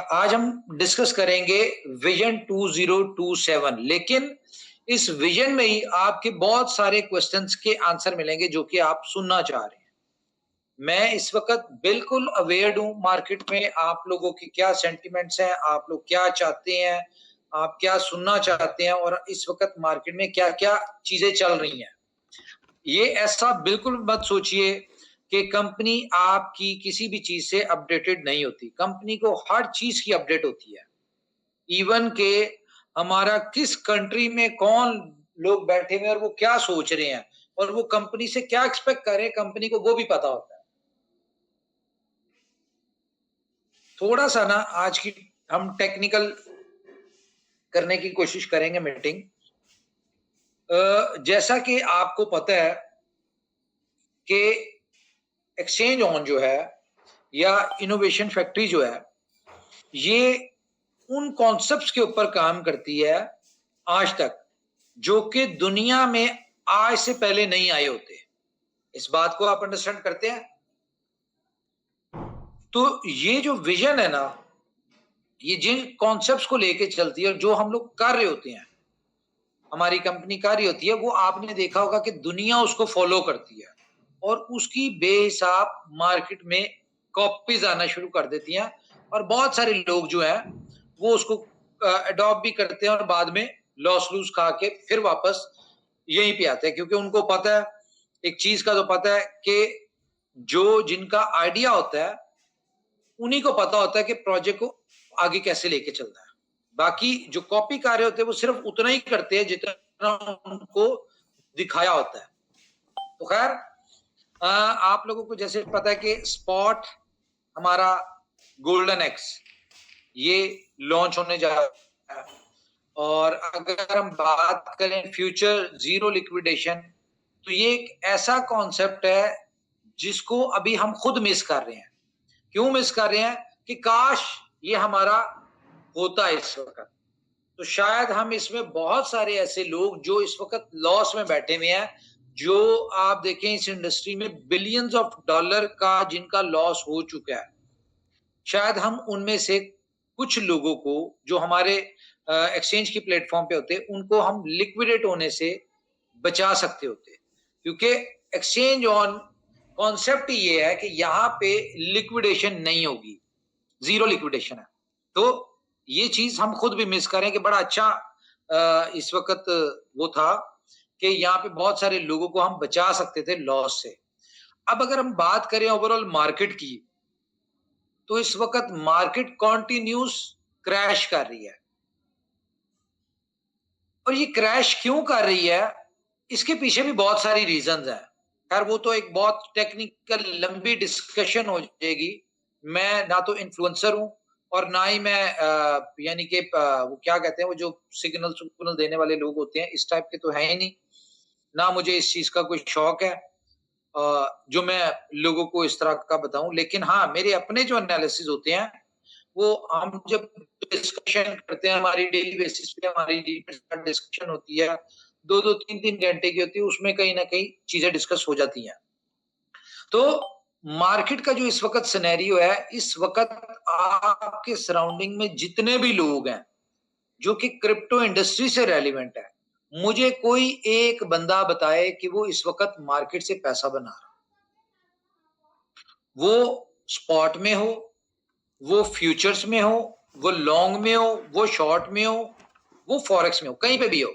आज हम डिस्कस करेंगे विजन 2027। लेकिन इस विजन में ही आपके बहुत सारे क्वेश्चंस के आंसर मिलेंगे जो कि आप सुनना चाह रहे हैं। मैं इस वक्त बिल्कुल अवेयर हूं मार्केट में आप लोगों की क्या सेंटिमेंट्स हैं, आप लोग क्या चाहते हैं, आप क्या सुनना चाहते हैं और इस वक्त मार्केट में क्या क्या चीजें चल रही हैं। ये ऐसा बिल्कुल मत सोचिए कि कंपनी आपकी किसी भी चीज से अपडेटेड नहीं होती। कंपनी को हर चीज की अपडेट होती है। इवन के हमारा किस कंट्री में कौन लोग बैठे हुए हैं और वो क्या सोच रहे हैं और वो कंपनी से क्या एक्सपेक्ट कर रहे हैं, कंपनी को वो भी पता होता है। थोड़ा सा ना आज की हम टेक्निकल करने की कोशिश करेंगे मीटिंग। जैसा कि आपको पता है कि एक्सचेंज ऑन जो है या इनोवेशन फैक्ट्री जो है, ये उन कॉन्सेप्ट्स के ऊपर काम करती है आज तक जो कि दुनिया में आज से पहले नहीं आए होते। इस बात को आप अंडरस्टैंड करते हैं? तो ये जो विजन है ना, ये जिन कॉन्सेप्ट्स को लेके चलती है और जो हम लोग कर रहे होते हैं, हमारी कंपनी कर रही होती है, वो आपने देखा होगा कि दुनिया उसको फॉलो करती है और उसकी बेहिसाब मार्केट में कॉपीज आना शुरू कर देती हैं और बहुत सारे लोग जो हैं वो उसको अडॉप्ट भी करते हैं और बाद में लॉस लूज खा के फिर वापस यहीं पे आते हैं, क्योंकि उनको पता है, एक चीज का तो पता है कि जो जिनका आइडिया होता है उन्हीं को पता होता है कि प्रोजेक्ट को आगे कैसे लेके चलना है। बाकी जो कॉपी कर रहे होते हैं वो सिर्फ उतना ही करते हैं जितना उनको दिखाया होता है। तो खैर, आप लोगों को जैसे पता है कि स्पॉट हमारा गोल्डन एक्स ये लॉन्च होने जा रहा है और अगर हम बात करें फ्यूचर जीरो लिक्विडेशन, तो ये एक ऐसा कॉन्सेप्ट है जिसको अभी हम खुद मिस कर रहे हैं। क्यों मिस कर रहे हैं? कि काश ये हमारा होता है इस वक्त। तो शायद हम इसमें बहुत सारे ऐसे लोग जो इस वक्त लॉस में बैठे हुए हैं, जो आप देखें इस इंडस्ट्री में बिलियंस ऑफ डॉलर का जिनका लॉस हो चुका है, शायद हम उनमें से कुछ लोगों को जो हमारे एक्सचेंज की प्लेटफॉर्म पे होते उनको हम लिक्विडेट होने से बचा सकते होते, क्योंकि एक्सचेंज ऑन कॉन्सेप्ट ये है कि यहाँ पे लिक्विडेशन नहीं होगी, जीरो लिक्विडेशन है। तो ये चीज हम खुद भी मिस करें कि बड़ा अच्छा इस वक्त वो था कि यहाँ पे बहुत सारे लोगों को हम बचा सकते थे लॉस से। अब अगर हम बात करें ओवरऑल मार्केट की, तो इस वक्त मार्केट कॉन्टिन्यूस क्रैश कर रही है। और ये क्रैश क्यों कर रही है, इसके पीछे भी बहुत सारी रीजंस हैं। खैर वो तो एक बहुत टेक्निकल लंबी डिस्कशन हो जाएगी। मैं ना तो इन्फ्लुएंसर हूं और ना ही मैं यानी कि वो क्या कहते हैं, वो जो सिग्नल देने वाले लोग होते हैं इस टाइप के तो है ही नहीं। ना मुझे इस चीज का कोई शौक है जो मैं लोगों को इस तरह का बताऊं। लेकिन हाँ, मेरे अपने जो एनालिसिस होते हैं वो हम जब डिस्कशन करते हैं, हमारी डेली बेसिस पे हमारी डिस्कशन होती है, 2-2 3-3 घंटे की होती है, उसमें कहीं ना कहीं चीजें डिस्कस हो जाती हैं। तो मार्केट का जो इस वक्त सिनेरियो है, इस वक्त आपके सराउंडिंग में जितने भी लोग हैं जो कि क्रिप्टो इंडस्ट्री से रेलिवेंट है, मुझे कोई एक बंदा बताए कि वो इस वक्त मार्केट से पैसा बना रहा, वो स्पॉट में हो, वो फ्यूचर्स में हो, वो लॉन्ग में हो, वो शॉर्ट में हो, वो फॉरेक्स में हो, कहीं पे भी हो,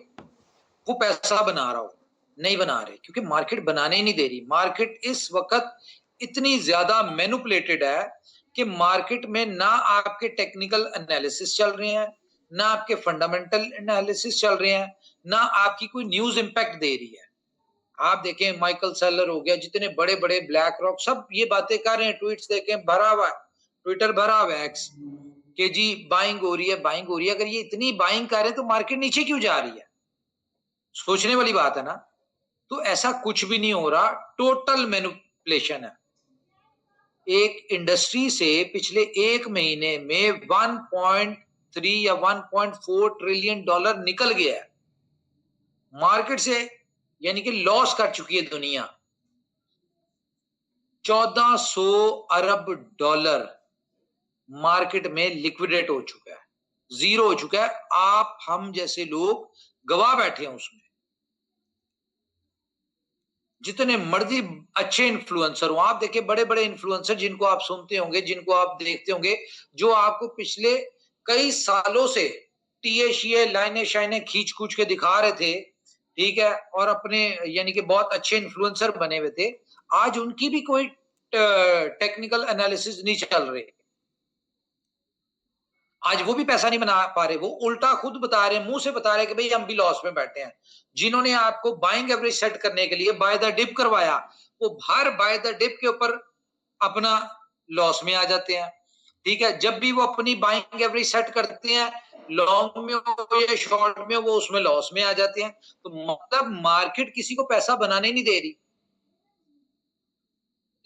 वो पैसा बना रहा हो। नहीं बना रहे, क्योंकि मार्केट बनाने ही नहीं दे रही। मार्केट इस वक्त इतनी ज्यादा मैनिपुलेटेड है कि मार्केट में ना आपके टेक्निकल एनालिसिस चल रहे हैं, ना आपके फंडामेंटल एनालिसिस चल रहे हैं, ना आपकी कोई न्यूज इंपैक्ट दे रही है। आप देखें माइकल सेलर हो गया, जितने बड़े बड़े ब्लैक रॉक, सब ये बातें कर रहे हैं, ट्वीट्स देखें, भरा हुआ है, ट्विटर भरा हुआ है एक्स के जी बाइंग हो रही है, बाइंग हो रही है। अगर ये इतनी बाइंग कर रहे हैं तो मार्केट नीचे क्यों जा रही है? सोचने वाली बात है ना। तो ऐसा कुछ भी नहीं हो रहा, टोटल मैनिपुलेशन है। एक इंडस्ट्री से पिछले एक महीने में 1.3 या 1.4 ट्रिलियन डॉलर निकल गया है मार्केट से, यानी कि लॉस कर चुकी है दुनिया। 1400 अरब डॉलर मार्केट में लिक्विडेट हो चुका है, जीरो हो चुका है। आप हम जैसे लोग गवा बैठे हैं उसमें। जितने मर्जी अच्छे इन्फ्लुएंसर हो, आप देखिए बड़े बड़े इन्फ्लुएंसर जिनको आप सुनते होंगे, जिनको आप देखते होंगे, जो आपको पिछले कई सालों से टीए शीए लाइनें शाइनें खींच खूंच के दिखा रहे थे, ठीक है, और अपने यानी कि बहुत अच्छे इन्फ्लुएंसर बने हुए थे, आज उनकी भी कोई टेक्निकल एनालिसिस नहीं चल रही। आज वो भी पैसा नहीं बना पा रहे, वो उल्टा खुद बता रहे हैं, मुंह से बता रहे हैं कि भाई हम भी लॉस में बैठे हैं। जिन्होंने आपको बाइंग एवरेज सेट करने के लिए बाय द डिप करवाया, वो हर बाय द डिप के ऊपर अपना लॉस में आ जाते हैं। ठीक है, जब भी वो अपनी बाइंग एवरेज सेट करते हैं, लॉन्ग में हो या शॉर्ट में, वो उसमें लॉस में आ जाते हैं। तो मतलब मार्केट किसी को पैसा बनाने नहीं दे रही।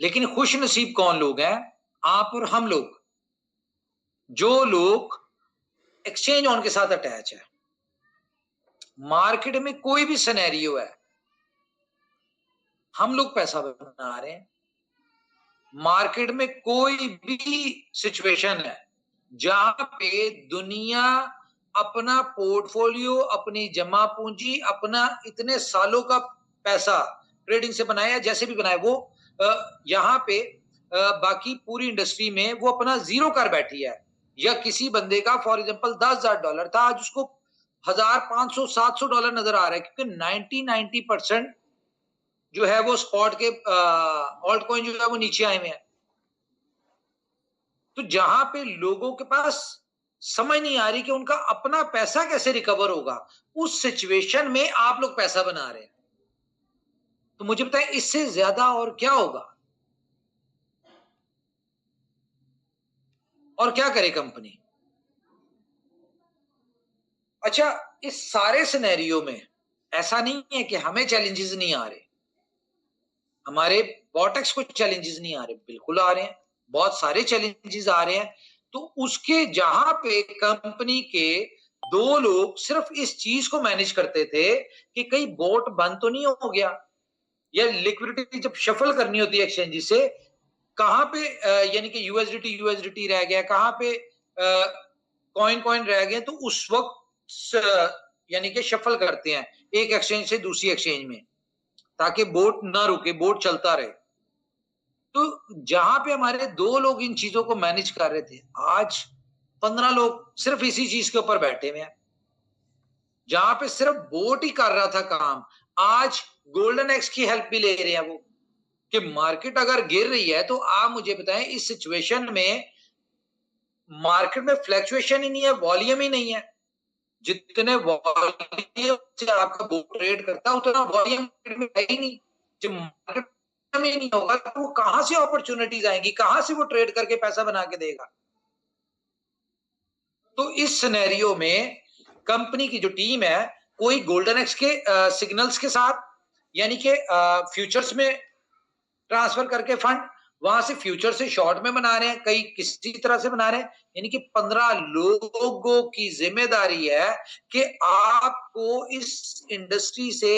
लेकिन खुश नसीब कौन लोग हैं? आप और हम लोग, जो लोग एक्सचेंज ऑन के साथ अटैच है। मार्केट में कोई भी सिनेरियो है, हम लोग पैसा बना रहे हैं। मार्केट में कोई भी सिचुएशन है जहां पे दुनिया अपना पोर्टफोलियो, अपनी जमा पूंजी, अपना इतने सालों का पैसा ट्रेडिंग से बनाया, जैसे भी बनाया, वो यहाँ पे बाकी पूरी इंडस्ट्री में वो अपना जीरो कर बैठी है। या किसी बंदे का फॉर एग्जांपल $10,000 था, आज उसको 1,500-700 नजर आ रहा है, क्योंकि 90% जो है वो स्पॉट के ऑल्ट कॉइन जो है वो नीचे आए हुए हैं। तो जहां पे लोगों के पास समझ नहीं आ रही कि उनका अपना पैसा कैसे रिकवर होगा, उस सिचुएशन में आप लोग पैसा बना रहे हैं। तो मुझे बताएं, इससे ज्यादा और क्या होगा? और क्या करे कंपनी? अच्छा, इस सारे सिनेरियो में ऐसा नहीं है कि हमें चैलेंजेस नहीं आ रहे, हमारे बॉटेक्स को चैलेंजेस नहीं आ रहे, बिल्कुल आ रहे हैं, बहुत सारे चैलेंजेस आ रहे हैं। तो उसके जहां पे कंपनी के दो लोग सिर्फ इस चीज को मैनेज करते थे कि कहीं बोट बंद तो नहीं हो गया, या लिक्विडिटी जब शफल करनी होती है एक्सचेंज से, कहां पे यानी कि यूएसडीटी रह गया, कहां पे कॉइन कॉइन रह गए, तो उस वक्त यानी कि शफल करते हैं एक एक्सचेंज से दूसरी एक्सचेंज में, ताकि बोट ना रुके, बोट चलता रहे। तो जहां पे हमारे दो लोग इन चीजों को मैनेज कर रहे थे, आज 15 लोग सिर्फ इसी चीज के ऊपर बैठे हुए हैं। जहां पे सिर्फ बोट ही कर रहा था काम, आज गोल्डन एक्स की हेल्प भी ले रहे हैं वो, कि मार्केट अगर गिर रही है तो आप मुझे बताएं, इस सिचुएशन में मार्केट में फ्लक्चुएशन ही नहीं है, वॉल्यूम ही नहीं है। जितने वॉल्यूम से आपका बोट ट्रेड करता है, उतना वॉल्यूम में है ही नहीं। जब मार्केट में नहीं होगा तो वो कहां से अपॉर्चुनिटीज आएंगी, कहां से वो ट्रेड करके पैसा बना के देगा? तो इस सिनेरियो में कंपनी की जो टीम है, कोई गोल्डन एक्स के सिग्नल्स के साथ, यानी कि फ्यूचर्स में ट्रांसफर करके फंड वहां से फ्यूचर से शॉर्ट में बना रहे हैं, कई किसी तरह से बना रहे हैं। यानी कि 15 लोगों की जिम्मेदारी है कि आपको इस इंडस्ट्री से,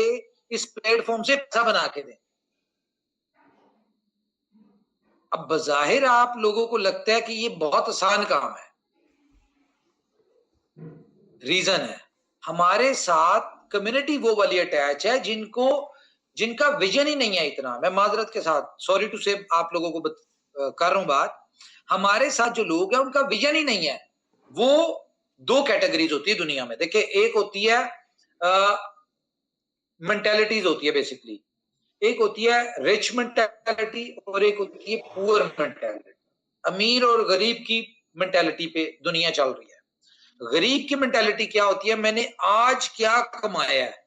इस प्लेटफॉर्म से पैसा बना के दें। अब बजाहिर आप लोगों को लगता है कि ये बहुत आसान काम है। रीजन है, हमारे साथ कम्युनिटी वो वाली अटैच है जिनका विजन ही नहीं है इतना। मैं माजरत के साथ सॉरी टू से आप लोगों को कर रहा हूं बात, हमारे साथ जो लोग हैं उनका विजन ही नहीं है। वो दो कैटेगरीज होती है दुनिया में, देखिए, एक होती है मेंटेलिटीज होती है बेसिकली, एक होती है रिच मेंटेलिटी और एक होती है पुअर मेंटेलिटी। अमीर और गरीब की मेंटेलिटी पे दुनिया चल रही है। गरीब की मेंटेलिटी क्या होती है? मैंने आज क्या कमाया है।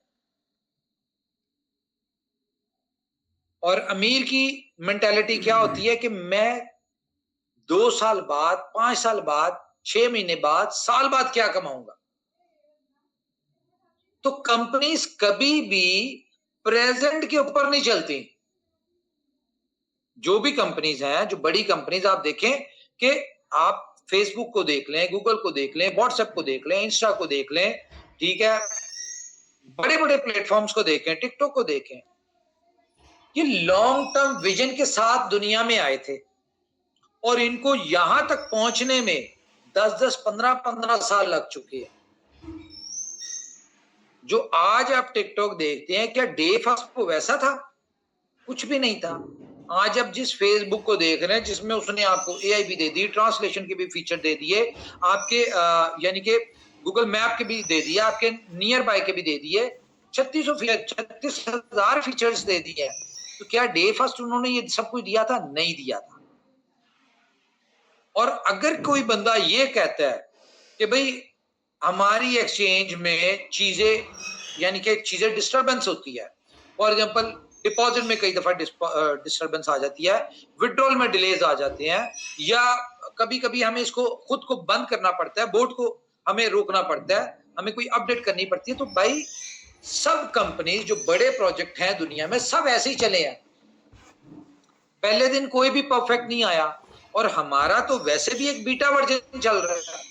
और अमीर की मेंटेलिटी क्या होती है कि मैं 2 साल बाद, 5 साल बाद, 6 महीने बाद, साल बाद क्या कमाऊंगा। तो कंपनीज कभी भी प्रेजेंट के ऊपर नहीं चलती। जो भी कंपनीज हैं, जो बड़ी कंपनीज, आप देखें कि आप फेसबुक को देख लें, गूगल को देख लें, व्हाट्सएप को देख लें, इंस्टा को देख लें, ठीक है, बड़े बड़े प्लेटफॉर्म्स को देखें, टिकटॉक को देखें, ये लॉन्ग टर्म विजन के साथ दुनिया में आए थे। और इनको यहां तक पहुंचने में 10-10, 15-15 साल लग चुके हैं। जो आज आप टिकटॉक देखते हैं, क्या डे फर्स्ट को वैसा था? कुछ भी नहीं था। आज आप जिस फेसबुक को देख रहे हैं, जिसमें उसने आपको एआई भी दे दी, ट्रांसलेशन के भी फीचर दे दिए, आपके यानी कि गूगल मैप के भी दे दिए, आपके नियर बाय के भी दे दिए, 36,000 फीचर्स दे दिए। तो क्या डे फर्स्ट उन्होंने ये सब कुछ दिया था? नहीं दिया था। और अगर कोई बंदा ये कहता है कि भाई हमारी एक्सचेंज में चीजें यानी कि चीजें डिस्टर्बेंस होती है, फॉर एग्जांपल डिपॉजिट में कई दफा डिस्टर्बेंस आ जाती है, विड्रॉल में डिलेज आ जाते हैं, या कभी कभी हमें इसको खुद को बंद करना पड़ता है, बोर्ड को हमें रोकना पड़ता है, हमें कोई अपडेट करनी पड़ती है। तो भाई सब कंपनी जो बड़े प्रोजेक्ट हैं दुनिया में, सब ऐसे ही चले हैं। पहले दिन कोई भी परफेक्ट नहीं आया, और हमारा तो वैसे भी एक बीटा वर्जन चल रहा है।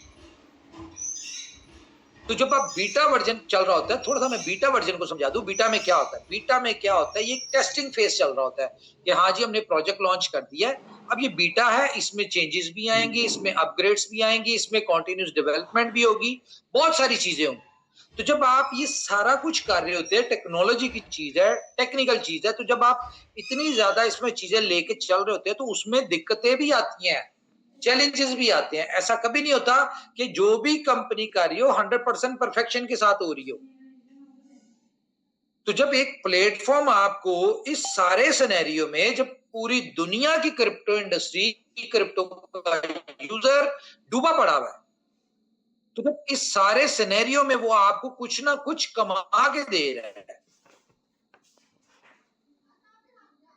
तो जब आप बीटा वर्जन चल रहा होता है, थोड़ा सा मैं बीटा वर्जन को समझा दूं, बीटा में क्या होता है। बीटा में क्या होता है, ये टेस्टिंग फेज चल रहा होता है कि हाँ जी हमने प्रोजेक्ट लॉन्च कर दिया है, अब ये बीटा है, इसमें चेंजेस भी आएंगे, इसमें अपग्रेड्स भी आएंगे, इसमें कॉन्टिन्यूस डेवलपमेंट भी होगी, बहुत सारी चीजें होंगी। तो जब आप ये सारा कुछ कर रहे होते हैं, टेक्नोलॉजी की चीज है, टेक्निकल चीज है, तो जब आप इतनी ज्यादा इसमें चीजें लेके चल रहे होते हैं, तो उसमें दिक्कतें भी आती हैं, चैलेंजेस भी आते हैं। ऐसा कभी नहीं होता कि जो भी कंपनी कर रही हो 100% परफेक्शन के साथ हो रही हो। तो जब एक प्लेटफॉर्म आपको इस सारे सिनेरियो में, जब पूरी दुनिया की क्रिप्टो इंडस्ट्री, क्रिप्टो का यूजर डूबा पड़ा हुआ है, तो जब इस सारे सिनेरियो में वो आपको कुछ ना कुछ कमा के दे रहा है,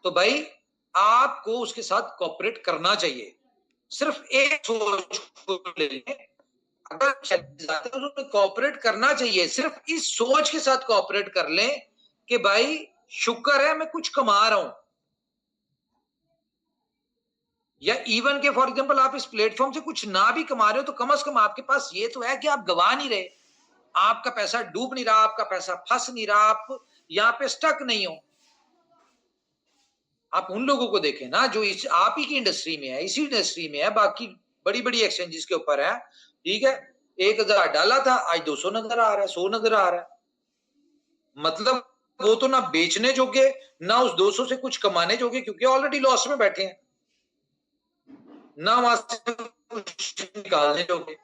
तो भाई आपको उसके साथ कोऑपरेट करना चाहिए। सिर्फ एक सोच को ले लें, अगर उसमें कोऑपरेट करना चाहिए, सिर्फ इस सोच के साथ कोऑपरेट कर लें कि भाई शुक्र है मैं कुछ कमा रहा हूं। या इवन के फॉर एग्जांपल आप इस प्लेटफॉर्म से कुछ ना भी कमा रहे हो, तो कम से कम आपके पास ये तो है कि आप गवा नहीं रहे, आपका पैसा डूब नहीं रहा, आपका पैसा फंस नहीं रहा, आप यहां पे स्टक नहीं हो। आप उन लोगों को देखें ना जो इस आप ही की इंडस्ट्री में है, इसी इंडस्ट्री में है, बाकी बड़ी बड़ी एक्सचेंजेस के ऊपर है, ठीक है, 1,000 डाला था, आज 200 नजर आ रहा है, 100 नजर आ रहा है। मतलब वो तो ना बेचने जोगे, ना उस 200 से कुछ कमाने जोगे, क्योंकि ऑलरेडी लॉस में बैठे हैं, ना वहां से कुछ निकालने जोगे।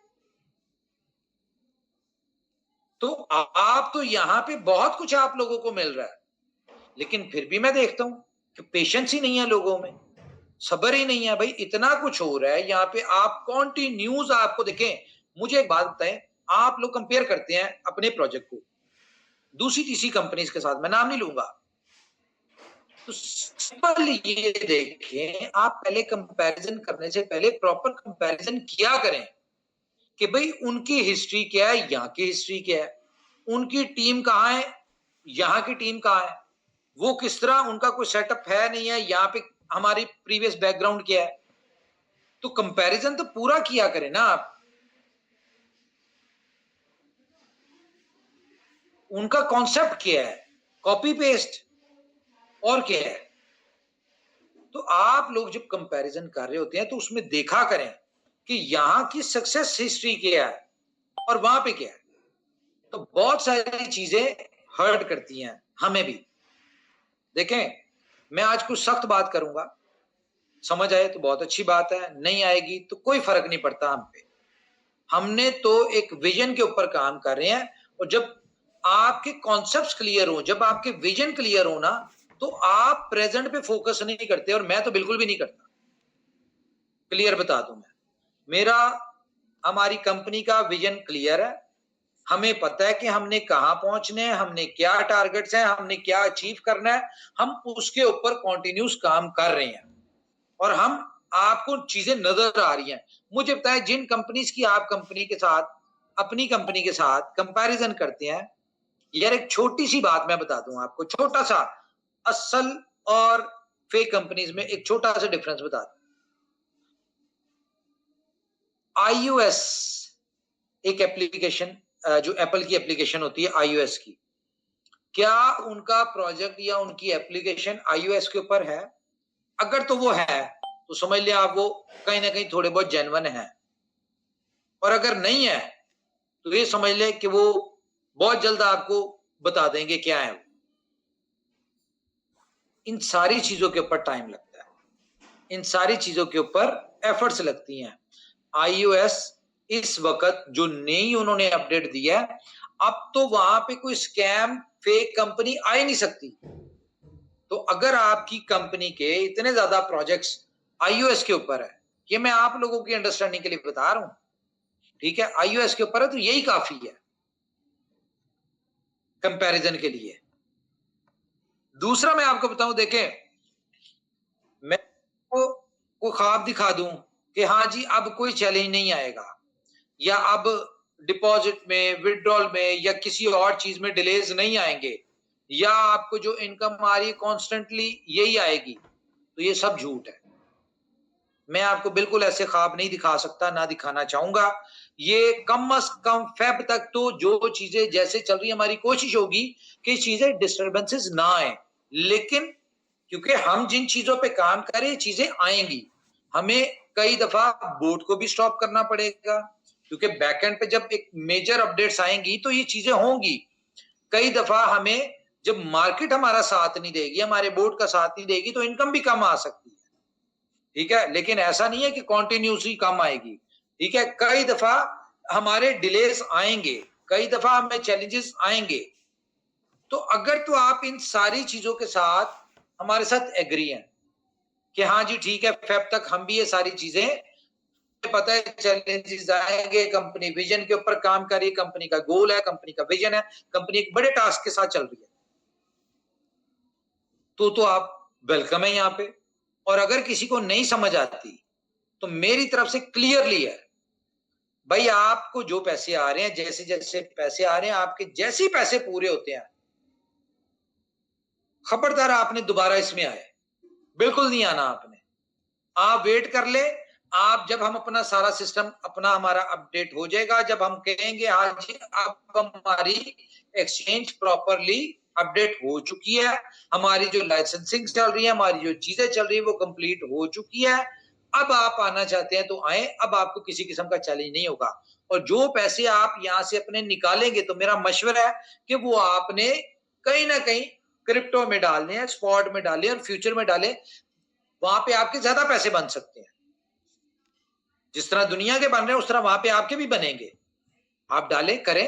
तो आप तो यहां पे बहुत कुछ आप लोगों को मिल रहा है, लेकिन फिर भी मैं देखता हूं कि पेशेंस ही नहीं है लोगों में, सब्र ही नहीं है। भाई इतना कुछ हो रहा है यहाँ पे, आप कॉन्टिन्यूज आपको देखें। मुझे एक बात बताएं, आप लोग कंपेयर करते हैं अपने प्रोजेक्ट को दूसरी तीसरी कंपनीज के साथ, मैं नाम नहीं लूंगा, तो सिंपल ये देखें, आप पहले कंपैरिजन करने से पहले प्रॉपर कंपैरिजन किया करें कि भाई उनकी हिस्ट्री क्या है, यहाँ की हिस्ट्री क्या है, उनकी टीम कहाँ है, यहाँ की टीम कहाँ है, वो किस तरह, उनका कोई सेटअप है नहीं है, यहाँ पे हमारी प्रीवियस बैकग्राउंड क्या है। तो कंपैरिजन तो पूरा किया करें ना आप। उनका कॉन्सेप्ट क्या है, कॉपी पेस्ट और क्या है। तो आप लोग जब कंपैरिजन कर रहे होते हैं, तो उसमें देखा करें कि यहां की सक्सेस हिस्ट्री क्या है और वहां पे क्या है। तो बहुत सारी चीजें हर्ट करती हैं हमें भी। देखें, मैं आज कुछ सख्त बात करूंगा, समझ आए तो बहुत अच्छी बात है, नहीं आएगी तो कोई फर्क नहीं पड़ता हम पे। हमने तो एक विजन के ऊपर काम कर रहे हैं, और जब आपके कॉन्सेप्ट्स क्लियर हो, जब आपके विजन क्लियर हो ना, तो आप प्रेजेंट पे फोकस नहीं करते, और मैं तो बिल्कुल भी नहीं करता। क्लियर बता दूं मैं, मेरा हमारी कंपनी का विजन क्लियर है, हमें पता है कि हमने कहां पहुंचने हैं, हमने क्या टारगेट्स हैं, हमने क्या अचीव करना है, हम उसके ऊपर कॉन्टिन्यूस काम कर रहे हैं, और हम आपको चीजें नजर आ रही हैं। मुझे बताएं, जिन कंपनीज की आप कंपनी के साथ, अपनी कंपनी के साथ कंपैरिजन करते हैं, यार एक छोटी सी बात मैं बता दूं आपको, छोटा सा, असल और फेक कंपनीज में एक छोटा सा डिफरेंस बता दूं। iOS एक एप्लीकेशन, जो एप्पल की एप्लीकेशन होती है iOS की, क्या उनका प्रोजेक्ट या उनकी एप्लीकेशन iOS के ऊपर है? अगर तो वो है, तो समझ लिया आप वो कहीं ना कहीं थोड़े बहुत जेन्युइन है, और अगर नहीं है तो ये समझ ले कि वो बहुत जल्द आपको बता देंगे क्या है। इन सारी चीजों के ऊपर टाइम लगता है, इन सारी चीजों के ऊपर एफर्ट्स लगती हैं। iOS इस वक्त जो नई उन्होंने अपडेट दिया है, अब तो वहां पे कोई स्कैम फेक कंपनी आ ही नहीं सकती। तो अगर आपकी कंपनी के इतने ज्यादा प्रोजेक्ट्स iOS के ऊपर है, ये मैं आप लोगों की अंडरस्टैंडिंग के लिए बता रहा हूं, ठीक है, iOS के ऊपर है तो यही काफी है कंपैरिजन के लिए। दूसरा मैं आपको बताऊं, देखें, मैं को ख्वाब दिखा दूं कि हाँ जी अब कोई चैलेंज नहीं आएगा, या अब डिपॉजिट में, विड्रॉल में या किसी और चीज में डिलेज नहीं आएंगे, या आपको जो इनकम आ रही है कॉन्स्टेंटली यही आएगी, तो ये सब झूठ है। मैं आपको बिल्कुल ऐसे ख्वाब नहीं दिखा सकता, ना दिखाना चाहूंगा। ये कम अज कम फेब तक तो जो चीजें जैसे चल रही है, हमारी कोशिश होगी कि चीजें डिस्टर्बेंसेस ना आए, लेकिन क्योंकि हम जिन चीजों पे काम करें चीजें आएंगी। हमें कई दफा बोर्ड को भी स्टॉप करना पड़ेगा, क्योंकि बैकएंड पे जब एक मेजर अपडेट्स आएंगी तो ये चीजें होंगी। कई दफा हमें जब मार्केट हमारा साथ नहीं देगी, हमारे बोर्ड का साथ नहीं देगी, तो इनकम भी कम आ सकती है, ठीक है, लेकिन ऐसा नहीं है कि कॉन्टिन्यूसली कम आएगी, ठीक है। कई दफा हमारे डिलेस आएंगे, कई दफा हमें चैलेंजेस आएंगे। तो अगर तो आप इन सारी चीजों के साथ हमारे साथ एग्री हैं कि हाँ जी ठीक है, फेब तक हम भी ये सारी चीजें, पता है चैलेंजेस आएंगे, कंपनी विजन के ऊपर काम कर रही है, कंपनी का गोल है, कंपनी का विजन है, कंपनी एक बड़े टास्क के साथ चल रही है, तो आप वेलकम है यहाँ पे। और अगर किसी को नहीं समझ आती तो मेरी तरफ से क्लियरली है, भाई आपको जो पैसे आ रहे हैं, जैसे जैसे पैसे आ रहे हैं, आपके जैसे ही पैसे पूरे होते हैं, खबरदार आपने दोबारा इसमें आए, बिल्कुल नहीं आना आपने। आप वेट कर ले, आप जब हम अपना सारा सिस्टम अपना हमारा अपडेट हो जाएगा, जब हम कहेंगे हाँ जी अब हमारी एक्सचेंज प्रॉपरली अपडेट हो चुकी है, हमारी जो लाइसेंसिंग चल रही है, हमारी जो चीजें चल रही है वो कंप्लीट हो चुकी है, अब आप आना चाहते हैं तो आए, अब आपको किसी किस्म का चैलेंज नहीं होगा। और जो पैसे आप यहां से अपने निकालेंगे, तो मेरा मशवरा है कि वो आपने कहीं ना कहीं क्रिप्टो में डालने हैं, स्पॉट में डालें और फ्यूचर में डालें, वहां पे आपके ज्यादा पैसे बन सकते हैं। जिस तरह दुनिया के बन रहे हैं उस तरह वहां पे आपके भी बनेंगे। आप डालें, करें,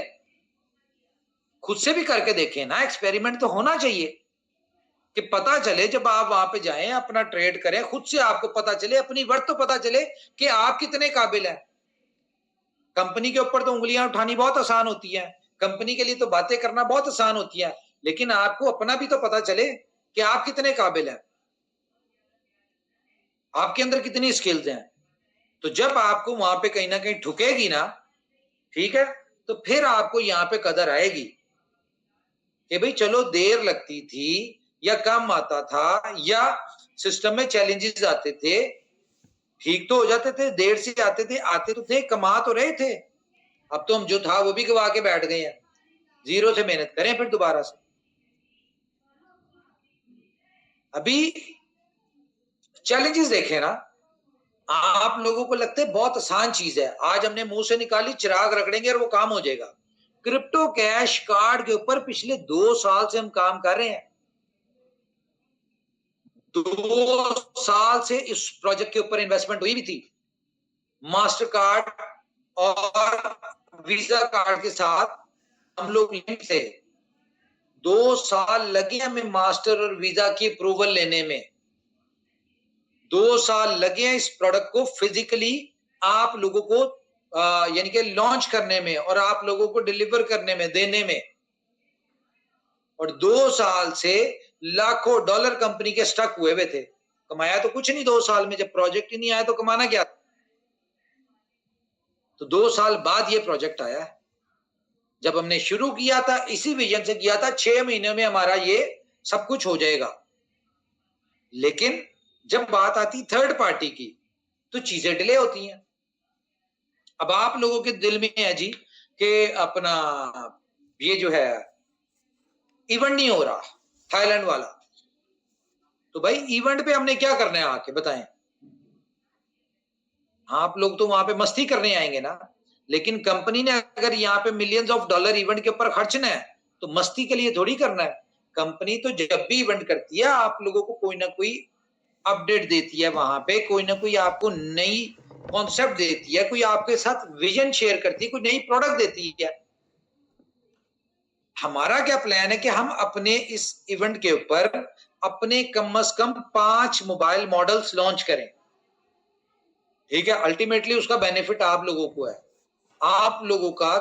खुद से भी करके देखें ना, एक्सपेरिमेंट तो होना चाहिए कि पता चले, जब आप वहां पे जाएं अपना ट्रेड करें, खुद से आपको पता चले, अपनी वर्थ तो पता चले कि आप कितने काबिल हैं। कंपनी के ऊपर तो उंगलियां उठानी बहुत आसान होती है, कंपनी के लिए तो बातें करना बहुत आसान होती है, लेकिन आपको अपना भी तो पता चले कि आप कितने काबिल हैं, आपके अंदर कितनी स्किल्स हैं। तो जब आपको वहां पे कहीं ना कहीं ठुकेगी ना, ठीक है, तो फिर आपको यहाँ पे कदर आएगी कि भाई चलो देर लगती थी या कम आता था या सिस्टम में चैलेंजेस आते थे, ठीक तो हो जाते थे, देर से आते थे, आते तो थे, कमा तो रहे थे। अब तो हम जो था वो भी गवा के बैठ गए हैं, जीरो से मेहनत करें फिर दोबारा से। अभी चैलेंजेस देखें ना, आप लोगों को लगता है बहुत आसान चीज है, आज हमने मुंह से निकाली, चिराग रगड़ेंगे और वो काम हो जाएगा। क्रिप्टो कैश कार्ड के ऊपर पिछले 2 साल से हम काम कर रहे हैं, 2 साल से इस प्रोजेक्ट के ऊपर इन्वेस्टमेंट हुई भी थी। मास्टर कार्ड और वीजा कार्ड के साथ हम लोग लिंक थे, 2 साल लगे हमें मास्टर और वीजा की अप्रूवल लेने में, 2 साल लगे हैं इस प्रोडक्ट को फिजिकली आप लोगों को यानी कि लॉन्च करने में और आप लोगों को डिलीवर करने में, देने में। और 2 साल से लाखों डॉलर कंपनी के स्टक हुए हुए थे, कमाया तो कुछ नहीं 2 साल में, जब प्रोजेक्ट ही नहीं आया तो कमाना क्या। तो 2 साल बाद ये प्रोजेक्ट आया है। जब हमने शुरू किया था इसी विजन से किया था, 6 महीने में हमारा ये सब कुछ हो जाएगा, लेकिन जब बात आती थर्ड पार्टी की तो चीजें डिले होती हैं। अब आप लोगों के दिल में है जी कि अपना ये जो है इवेंट नहीं हो रहा थाईलैंड वाला, तो भाई इवेंट पे हमने क्या करना है आके बताएं। आप लोग तो वहां पे मस्ती करने आएंगे ना, लेकिन कंपनी ने अगर यहाँ पे मिलियंस ऑफ डॉलर इवेंट के ऊपर खर्चना है तो मस्ती के लिए थोड़ी करना है। कंपनी तो जब भी इवेंट करती है आप लोगों को कोई ना कोई अपडेट देती है, वहां पे कोई ना कोई आपको नई कॉन्सेप्ट देती है, कोई आपके साथ विजन शेयर करती है, कोई नई प्रोडक्ट देती है। हमारा क्या प्लान है कि हम अपने इस इवेंट के ऊपर अपने कम से कम 5 मोबाइल मॉडल्स लॉन्च करें। ठीक है, अल्टीमेटली उसका बेनिफिट आप लोगों को है। आप लोगों का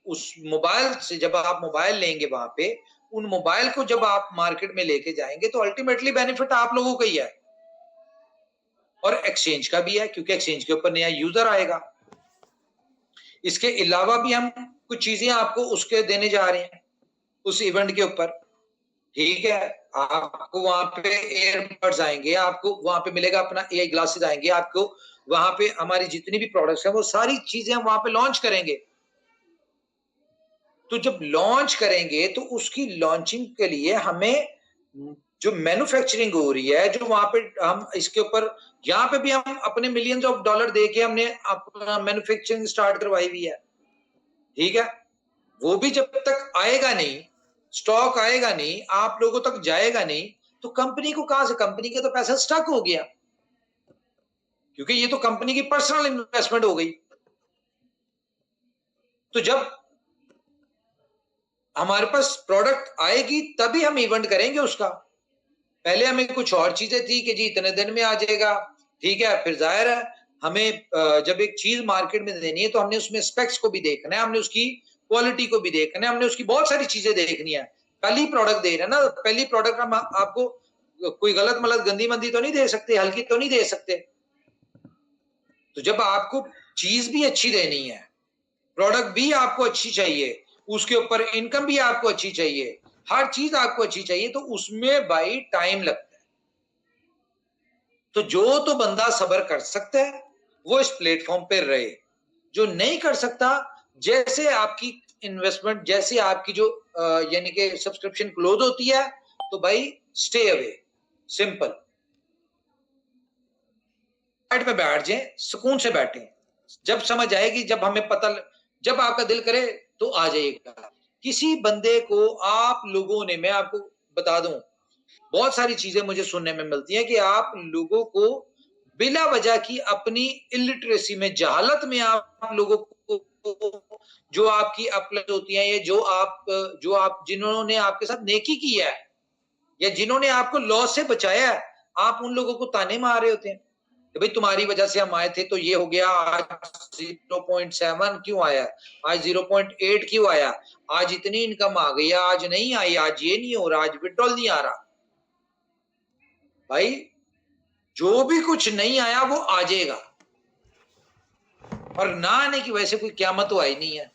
उस मोबाइल से जब आप मोबाइल लेंगे वहां पे, उन मोबाइल को जब आप मार्केट में लेके जाएंगे तो अल्टीमेटली बेनिफिट आप लोगों का ही है, और एक्सचेंज का भी है, क्योंकि एक्सचेंज के ऊपर नया यूजर आएगा। इसके अलावा भी हम कुछ चीजें आपको उसके देने जा रहे हैं उस इवेंट के ऊपर। ठीक है, आपको वहां पे एयरबड्स आएंगे, आपको वहां पे मिलेगा अपना एआई ग्लासेस आएंगे, आपको वहां पे हमारी जितनी भी प्रोडक्ट्स हैं वो सारी चीजें हम वहां पे लॉन्च करेंगे। तो जब लॉन्च करेंगे तो उसकी लॉन्चिंग के लिए हमें जो मैन्युफैक्चरिंग हो रही है, जो वहां पे हम इसके ऊपर, यहाँ पे भी हम अपने मिलियंस ऑफ डॉलर दे के हमने अपना मैन्युफैक्चरिंग स्टार्ट करवाई हुई है। ठीक है, वो भी जब तक आएगा नहीं, स्टॉक आएगा नहीं, आप लोगों तक जाएगा नहीं, तो कंपनी को कहां से, कंपनी का तो पैसा स्टक हो गया, क्योंकि ये तो कंपनी की पर्सनल इन्वेस्टमेंट हो गई। तो जब हमारे पास प्रोडक्ट आएगी तभी हम इवेंट करेंगे उसका। पहले हमें कुछ और चीजें थी कि जी इतने दिन में आ जाएगा, ठीक है, फिर जाहिर है हमें जब एक चीज मार्केट में देनी है तो हमने उसमें स्पेक्स को भी देखना है, हमने उसकी क्वालिटी को भी देखना है, हमने उसकी बहुत सारी चीजें देखनी है। पहली प्रोडक्ट दे रहे हैं ना, पहली प्रोडक्ट हम आपको कोई गलत मलत गंदी मंदी तो नहीं दे सकते, हल्की तो नहीं दे सकते। तो जब आपको चीज भी अच्छी देनी है, प्रोडक्ट भी आपको अच्छी चाहिए, उसके ऊपर इनकम भी आपको अच्छी चाहिए, हर चीज आपको अच्छी चाहिए, तो उसमें भाई टाइम लगता है। तो जो तो बंदा सब्र कर सकता है वो इस प्लेटफॉर्म पे रहे, जो नहीं कर सकता, जैसे आपकी इन्वेस्टमेंट, जैसे आपकी जो यानी कि सब्सक्रिप्शन क्लोज होती है तो भाई स्टे अवे, सिंपल। साइड पे बैठ जाए, सुकून से बैठे, जब समझ आएगी, जब हमें पता, जब आपका दिल करे तो आ जाइएगा। किसी बंदे को आप लोगों ने, मैं आपको बता दूं, बहुत सारी चीजें मुझे सुनने में मिलती हैं कि आप लोगों को बिला वजह की अपनी इलिटरेसी में, जहालत में आप लोगों को जो आपकी अपलत होती है, ये जो आप जिन्होंने आपके साथ नेकी की है या जिन्होंने आपको लॉस से बचाया है, आप उन लोगों को ताने मार रहे होते हैं कि भाई तुम्हारी वजह से हम आए थे तो ये हो गया, आज 0.7 क्यों आया, आज 0.8 क्यों आया, आज इतनी इनकम आ गई, आज नहीं आई, आज ये नहीं हो रहा, आज विड्रॉल नहीं आ रहा। भाई जो भी कुछ नहीं आया वो आ जाएगा, और ना आने की वजह से कोई क़यामत तो आई नहीं है।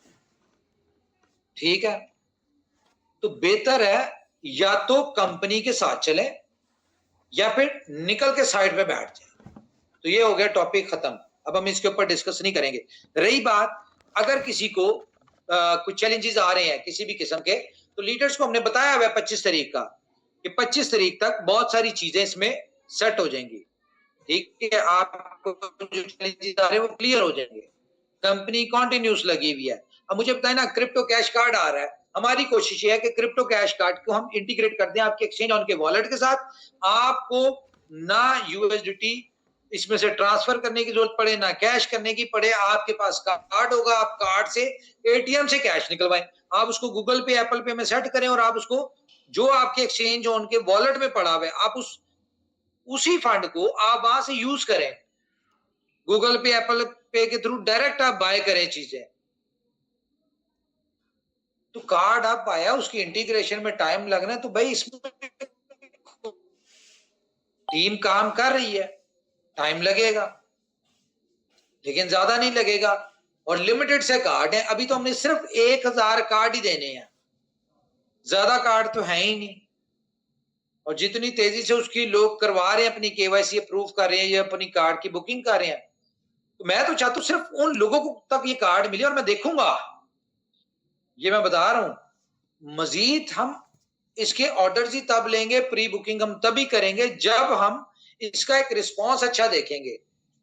ठीक है, तो बेहतर है या तो कंपनी के साथ चले या फिर निकल के साइड पे बैठ जाए। तो ये हो गया टॉपिक खत्म, अब हम इसके ऊपर डिस्कस नहीं करेंगे। रही बात, अगर किसी को कुछ चैलेंजेस आ रहे हैं किसी भी किस्म के, तो लीडर्स को हमने बताया हुआ है 25 तारीख का कि 25 तारीख तक बहुत सारी चीजें इसमें सेट हो जाएंगी। ठीक है, आपको जो चैलेंजेस आ रहे हैं वो क्लियर हो जाएंगे, कंपनी कॉन्टिन्यूस लगी हुई है। अब मुझे बताए ना, क्रिप्टो कैश कार्ड आ रहा है, हमारी कोशिश ये है कि क्रिप्टो कैश कार्ड को हम इंटीग्रेट कर दें आपके एक्सचेंज ऑन के वॉलेट के साथ। आपको ना यूएसडीटी इसमें से ट्रांसफर करने की जरूरत पड़े, ना कैश करने की पड़े, आपके पास कार्ड होगा, आप कार्ड से एटीएम से कैश निकलवाएं, आप उसको गूगल पे एप्पल पे में सेट करें, और आप उसको जो आपके एक्सचेंज ऑन के वॉलेट में पड़ा हुआ है, आप उसी फंड को आप वहां से यूज करें, गूगल पे एप्पल पे के थ्रू डायरेक्ट आप बाय करें चीजें। तो कार्ड आप पाया, उसकी इंटीग्रेशन में टाइम लगना है, तो भाई इसमें टीम काम कर रही है, टाइम लगेगा लेकिन ज्यादा नहीं लगेगा, और लिमिटेड से कार्ड है। अभी तो हमने सिर्फ 1000 कार्ड ही देने हैं, ज्यादा कार्ड तो है ही नहीं, और जितनी तेजी से उसकी लोग करवा रहे हैं, अपनी केवाईसी अप्रूव कर रहे हैं या अपनी कार्ड की बुकिंग कर रहे हैं, तो मैं तो चाहता हूं सिर्फ उन लोगों को तक ये कार्ड मिले, और मैं देखूंगा, ये मैं बता रहा हूं, मजीद हम इसके ऑर्डर्स ही तब लेंगे, प्री बुकिंग हम तभी करेंगे जब हम इसका एक रिस्पॉन्स अच्छा देखेंगे।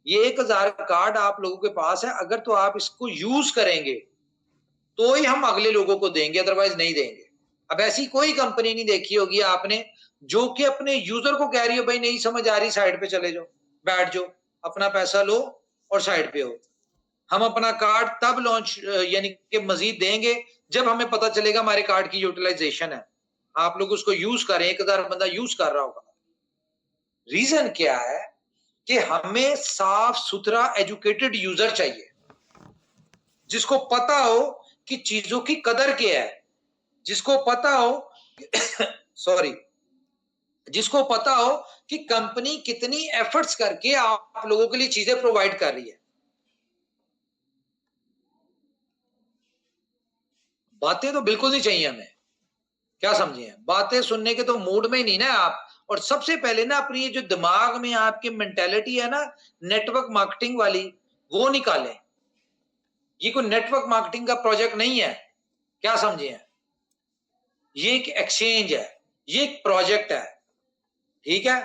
ये 1000 कार्ड आप लोगों के पास है, अगर तो आप इसको यूज करेंगे तो ही हम अगले लोगों को देंगे, अदरवाइज नहीं देंगे। अब ऐसी कोई कंपनी नहीं देखी होगी आपने जो कि अपने यूजर को कह रही हो भाई नहीं समझ आ रही, साइड पे चले जाओ, बैठ जाओ, अपना पैसा लो और साइड पे हो। हम अपना कार्ड तब लॉन्च यानी कि मजीद देंगे जब हमें पता चलेगा हमारे कार्ड की यूटिलाइजेशन है, आप लोग उसको यूज करें, 1000 बंदा यूज कर रहा होगा। रीजन क्या है कि हमें साफ सुथरा एजुकेटेड यूजर चाहिए, जिसको पता हो कि चीजों की कदर क्या है, जिसको पता हो सॉरी जिसको पता हो कि कंपनी कितनी एफर्ट्स करके आप लोगों के लिए चीजें प्रोवाइड कर रही है। बातें तो बिल्कुल नहीं चाहिए हमें, क्या समझे, बातें सुनने के तो मूड में ही नहीं ना आप। और सबसे पहले ना अपनी ये जो दिमाग में आपकी मेंटेलिटी है ना नेटवर्क मार्केटिंग वाली, वो निकालें। ये कोई नेटवर्क मार्केटिंग का प्रोजेक्ट नहीं है, क्या समझे, ये एक एक्सचेंज है, ये एक प्रोजेक्ट है, ठीक है।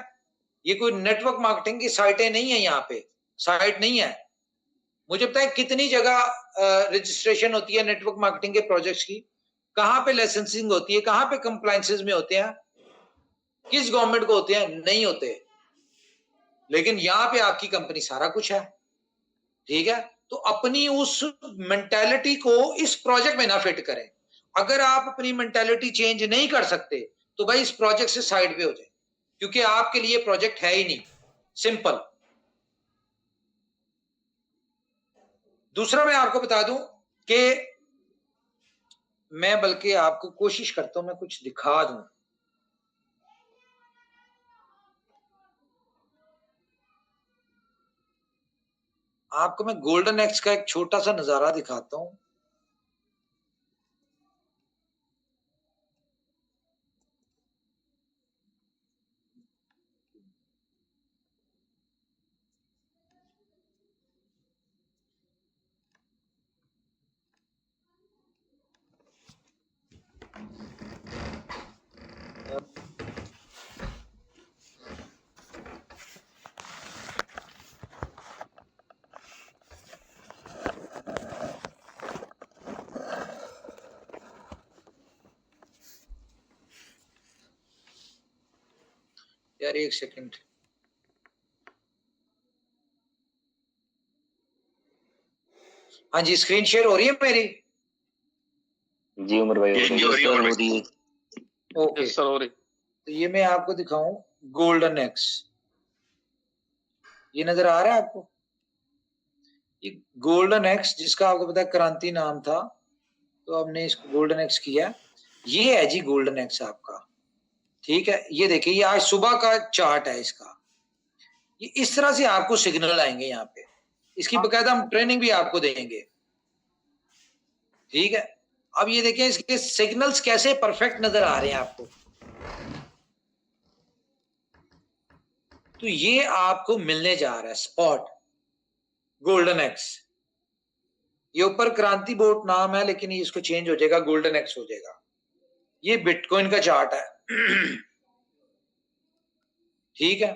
ये कोई नेटवर्क मार्केटिंग की साइटें नहीं है, यहाँ पे साइट नहीं है। मुझे पता है कितनी जगह रजिस्ट्रेशन होती है नेटवर्क मार्केटिंग के प्रोजेक्ट्स की, कहाँ पे लाइसेंसिंग होती है, कहाँ पे कंप्लायंसेस में होते हैं, किस गवर्नमेंट को होते हैं, नहीं होते। लेकिन यहाँ पे आपकी कंपनी सारा कुछ है, ठीक है। तो अपनी उस मेंटालिटी को इस प्रोजेक्ट में ना फिट करें। अगर आप अपनी मेंटालिटी चेंज नहीं कर सकते तो भाई इस प्रोजेक्ट से साइड पे हो जाए, क्योंकि आपके लिए प्रोजेक्ट है ही नहीं, सिंपल। दूसरा मैं आपको बता दूं कि मैं बल्कि आपको कोशिश करता हूं मैं कुछ दिखा दूं। आपको मैं गोल्डन एक्स का एक छोटा सा नजारा दिखाता हूं। यार एक सेकंड, हाँ जी स्क्रीन शेयर हो रही है मेरी? जी उमर भाई हो रही है। ओके सर हो रही। तो ये मैं आपको दिखाऊं गोल्डन एक्स, ये नजर आ रहा है आपको? ये गोल्डन एक्स जिसका आपको पता है क्रांति नाम था, तो हमने इसको गोल्डन एक्स किया। ये है जी गोल्डन एक्स आपका, ठीक है। ये देखिए ये आज सुबह का चार्ट है इसका। ये इस तरह से आपको सिग्नल आएंगे यहाँ पे, इसकी बकायदा हम ट्रेनिंग भी आपको देंगे, ठीक है। अब ये देखें इसके सिग्नल्स कैसे परफेक्ट नजर आ रहे हैं आपको। तो ये आपको मिलने जा रहा है स्पॉट गोल्डन एक्स। ये ऊपर क्रांति बोट नाम है, लेकिन ये इसको चेंज हो जाएगा, गोल्डन एक्स हो जाएगा। ये बिटकॉइन का चार्ट है ठीक है।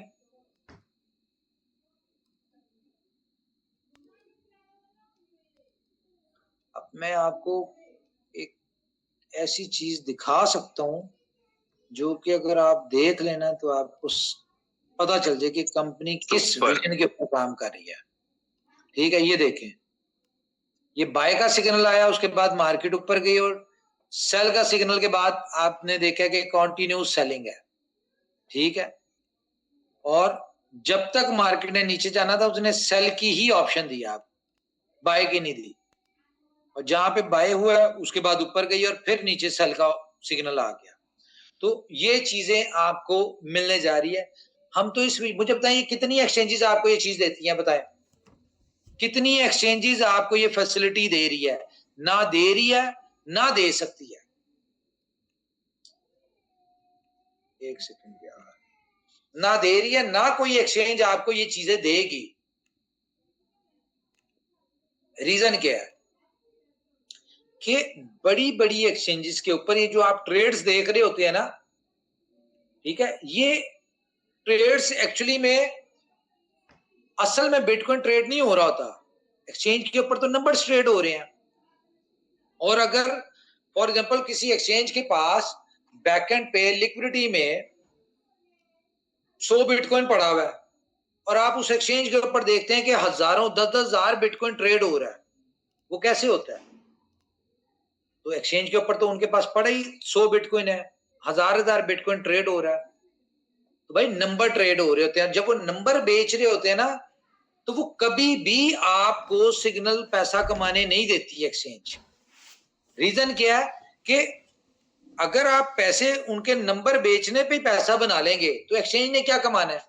अब मैं आपको एक ऐसी चीज दिखा सकता हूं जो कि अगर आप देख लेना तो आपको पता चल जाए कि कंपनी किस विजन के ऊपर काम कर रही है, ठीक है। ये देखें, ये बाय का सिग्नल आया, उसके बाद मार्केट ऊपर गई, और सेल का सिग्नल के बाद आपने देखा कि कॉन्टिन्यूस सेलिंग है, ठीक है। और जब तक मार्केट ने नीचे जाना था उसने सेल की ही ऑप्शन दी, आप बाय की नहीं दी। और जहां पे बाय हुआ है उसके बाद ऊपर गई और फिर नीचे सेल का सिग्नल आ गया। तो ये चीजें आपको मिलने जा रही है। हम तो इस मुझे बताइए कितनी एक्सचेंजेस आपको ये चीज देती हैं, बताएं कितनी एक्सचेंजेस आपको ये फैसिलिटी दे रही है? ना दे रही है ना दे सकती है। एक सेकंड यार, ना दे रही है ना कोई एक्सचेंज आपको ये चीजें देगी। रीजन क्या है कि बड़ी बड़ी एक्सचेंजेस के ऊपर ये जो आप ट्रेड्स देख रहे होते हैं ना, ठीक है, ये ट्रेड्स एक्चुअली में असल में बिटकॉइन ट्रेड नहीं हो रहा होता, एक्सचेंज के ऊपर तो नंबर्स ट्रेड हो रहे हैं। और अगर फॉर एग्जांपल किसी एक्सचेंज के पास बैकएंड पे लिक्विडिटी में 100 बिटकॉइन पड़ा हुआ है और आप उस एक्सचेंज के ऊपर देखते हैं कि हजारों 10-10 हजार बिटकॉइन ट्रेड हो रहा है, वो कैसे होता है? तो एक्सचेंज के ऊपर तो उनके पास पड़ा ही 100 बिटकॉइन है, हजार बिटकॉइन ट्रेड हो रहा है। तो भाई नंबर ट्रेड हो रहे होते हैं। जब वो नंबर बेच रहे होते हैं ना, तो वो कभी भी आपको सिग्नल पैसा कमाने नहीं देती एक्सचेंज। रीजन क्या है कि अगर आप पैसे उनके नंबर बेचने पे पैसा बना लेंगे तो एक्सचेंज ने क्या कमाना है?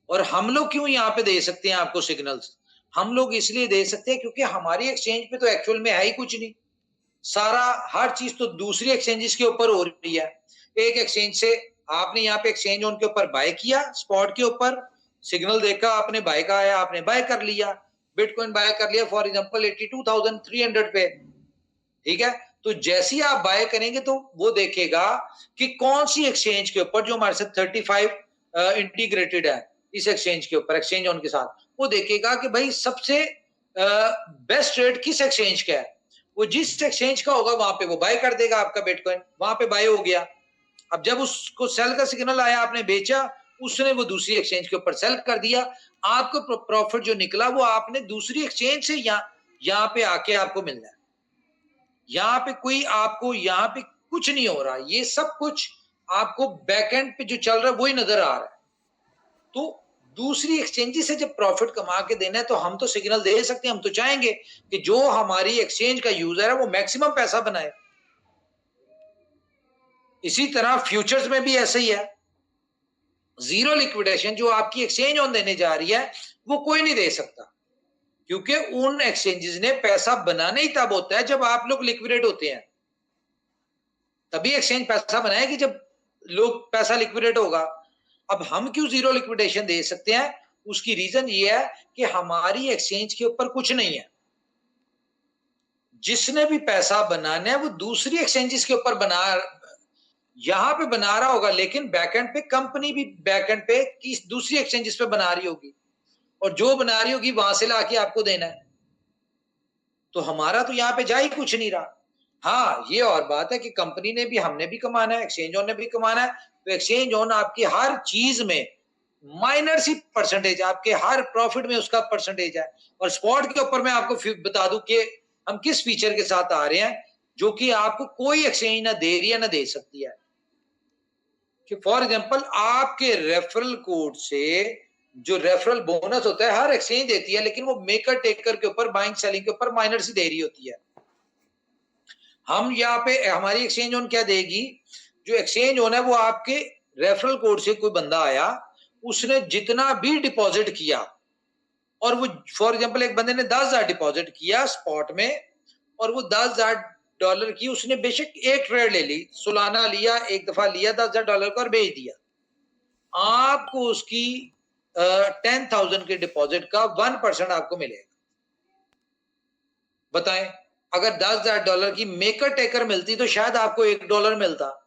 और हम लोग क्यों यहाँ पे दे सकते हैं आपको सिग्नल्स? हम लोग इसलिए दे सकते हैं क्योंकि हमारी एक्सचेंज पे तो एक्चुअल में है ही कुछ नहीं, सारा हर चीज तो दूसरी एक्सचेंजेस के ऊपर हो रही है। एक एक्सचेंज से आपने यहाँ पे एक्सचेंज उनके ऊपर बाय किया, स्पॉट के ऊपर सिग्नल देखा, आपने बाय का आया, आपने बाय कर लिया, बिटकॉइन बाय कर लिया फॉर एग्जांपल 82,300 पे, ठीक है? तो जैसे ही आप बाय करेंगे तो वो देखेगा कि कौन सी एक्सचेंज के ऊपर, जो हमारे साथ 35 इंटीग्रेटेड है इस एक्सचेंज के ऊपर, एक्सचेंज ऑन के साथ, वो देखेगा कि भाई सबसे बेस्ट रेट किस एक्सचेंज का है। वो जिस एक्सचेंज का होगा वहां पे वो बाय कर देगा आपका बिटकॉइन, वहां पे बाय हो गया। अब जब उसको सेल का सिग्नल आया, आपने बेचा, उसने वो दूसरी एक्सचेंज के ऊपर सेल कर दिया, आपको प्रॉफिट जो निकला वो आपने दूसरी एक्सचेंज से यहाँ पे आके आपको मिलना है। यहाँ पे कोई आपको यहाँ पे कुछ नहीं हो रहा, ये सब कुछ आपको बैकएंड पे जो चल रहा है वही नजर आ रहा है। तो दूसरी एक्सचेंज से जब प्रॉफिट कमा के देना है तो हम तो सिग्नल दे सकते हैं, हम तो चाहेंगे कि जो हमारी एक्सचेंज का यूजर है वो मैक्सिमम पैसा बनाए। इसी तरह फ्यूचर्स में भी ऐसे ही है। जीरो लिक्विडेशन जो आपकी एक्सचेंज ऑन देने जा रही है वो कोई नहीं दे सकता, क्योंकि उन एक्सचेंजेस ने पैसा बनाना ही तब होता है जब आप लोग लिक्विडेट होते हैं, तभी एक्सचेंज पैसा बनाएगी जब लोग पैसा लिक्विडेट होगा। अब हम क्यों जीरो लिक्विडेशन दे सकते हैं? उसकी रीजन ये है कि हमारी एक्सचेंज के ऊपर कुछ नहीं है, जिसने भी पैसा बनाना है वो दूसरी एक्सचेंजेस के ऊपर यहां पे बना रहा होगा, लेकिन बैकएंड पे कंपनी भी बैकएंड पे किस दूसरी एक्सचेंजेस पे बना रही होगी, और जो बना रही होगी वहां से लाके आपको देना है। तो हमारा तो यहाँ पे जा ही कुछ नहीं रहा। हाँ, ये और बात है कि कंपनी ने भी, हमने भी कमाना है, एक्सचेंज ऑन ने भी कमाना है। तो एक्सचेंज ऑन आपकी हर चीज में माइनर सी परसेंटेज, आपके हर प्रॉफिट में उसका परसेंटेज है। और स्पॉट के ऊपर मैं आपको बता दूं कि हम किस फीचर के साथ आ रहे हैं जो कि आपको कोई एक्सचेंज ना दे रही है ना दे सकती है। कि फॉर एग्जांपल आपके रेफरल कोड से जो रेफरल बोनस होता है हर एक्सचेंज देती है, लेकिन वो मेकर टेकर के ऊपर, बाइंग सेलिंग के ऊपर माइनर सी दे रही होती है। हम यहाँ पे हमारी एक्सचेंज ऑन क्या देगी? जो एक्सचेंज ऑन है वो आपके रेफरल कोड से कोई बंदा आया, उसने जितना भी डिपॉजिट किया, और वो फॉर एग्जांपल एक बंदे ने 10,000 डिपॉजिट किया स्पॉट में, और वो $10,000 की उसने बेशक एक ट्रेड ले ली, सालाना लिया, एक दफा लिया $10,000 का और बेच दिया, आपको उसकी 10,000 के डिपॉजिट का 1% आपको मिलेगा। बताएं, अगर $10,000 की मेकर टेकर मिलती तो शायद आपको $1 मिलता,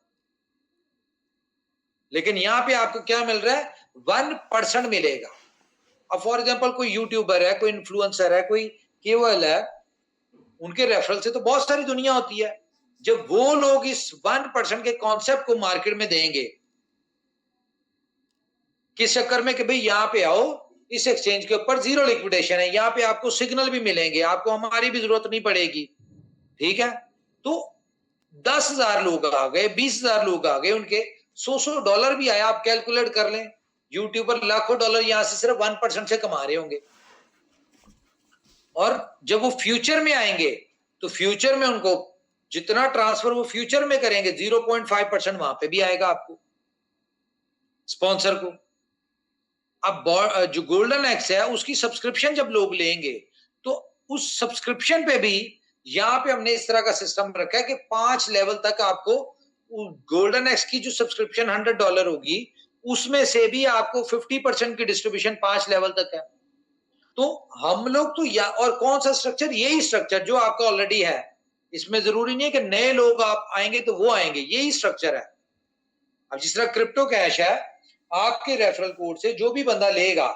लेकिन यहां पे आपको क्या मिल रहा है? 1% मिलेगा। अब फॉर एग्जांपल कोई यूट्यूबर है, कोई इन्फ्लुएंसर है, कोई केवल है, उनके रेफरल से तो बहुत सारी दुनिया होती है। जब वो लोग इस 1% के कॉन्सेप्ट को मार्केट में देंगे, किस चक्कर में कि भाई यहाँ पे आओ, इस एक्सचेंज के ऊपर जीरो लिक्विडेशन है, यहाँ पे आपको सिग्नल भी मिलेंगे, आपको हमारी भी जरूरत नहीं पड़ेगी, ठीक है? तो 10,000 लोग आ गए, 20,000 लोग आ गए, उनके $100 भी आया, आप कैलकुलेट कर लें, यूट्यूबर लाखों डॉलर यहां से सिर्फ 1% से कमा रहे होंगे। और जब वो फ्यूचर में आएंगे तो फ्यूचर में उनको जितना ट्रांसफर वो फ्यूचर में करेंगे 0.5% वहां पे भी आएगा आपको, स्पॉन्सर को। अब जो गोल्डन एक्स है उसकी सब्सक्रिप्शन जब लोग लेंगे तो उस सब्सक्रिप्शन पे भी यहाँ पे हमने इस तरह का सिस्टम रखा है कि 5 लेवल तक आपको गोल्डन एक्स की जो सब्सक्रिप्शन $100 होगी उसमें से भी आपको 50% की डिस्ट्रीब्यूशन 5 लेवल तक है। तो हम लोग तो और कौन सा स्ट्रक्चर? यही स्ट्रक्चर जो आपका ऑलरेडी है, इसमें जरूरी नहीं है कि नए लोग आप आएंगे तो वो आएंगे, यही स्ट्रक्चर है। अब जिस तरह क्रिप्टो कैश है, आपके रेफरल कोड से जो भी बंदा लेगा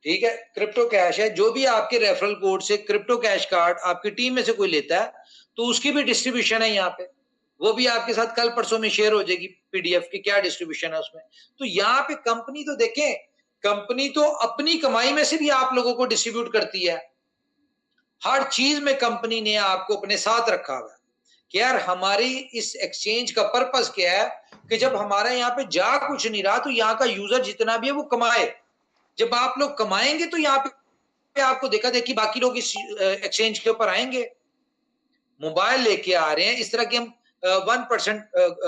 ठीक है, क्रिप्टो कैश है, जो भी आपके रेफरल कोड से क्रिप्टो कैश कार्ड आपकी टीम में से कोई लेता है तो उसकी भी डिस्ट्रीब्यूशन है यहाँ पे, वो भी आपके साथ कल परसों में शेयर हो जाएगी पीडीएफ की क्या डिस्ट्रीब्यूशन है उसमें। तो यहाँ पे कंपनी तो देखें, कंपनी तो अपनी कमाई में से भी आप लोगों को डिस्ट्रीब्यूट करती है। हर चीज में कंपनी ने आपको अपने साथ रखा हुआ है कि यार हमारी इस एक्सचेंज का पर्पस क्या है कि जब हमारा यहाँ पे जा कुछ नहीं रहा तो यहाँ का यूजर जितना भी है वो कमाए। जब आप लोग कमाएंगे तो यहाँ पे आपको देखा देखी बाकी लोग इस एक्सचेंज के ऊपर आएंगे। मोबाइल लेके आ रहे हैं इस तरह के हम 1%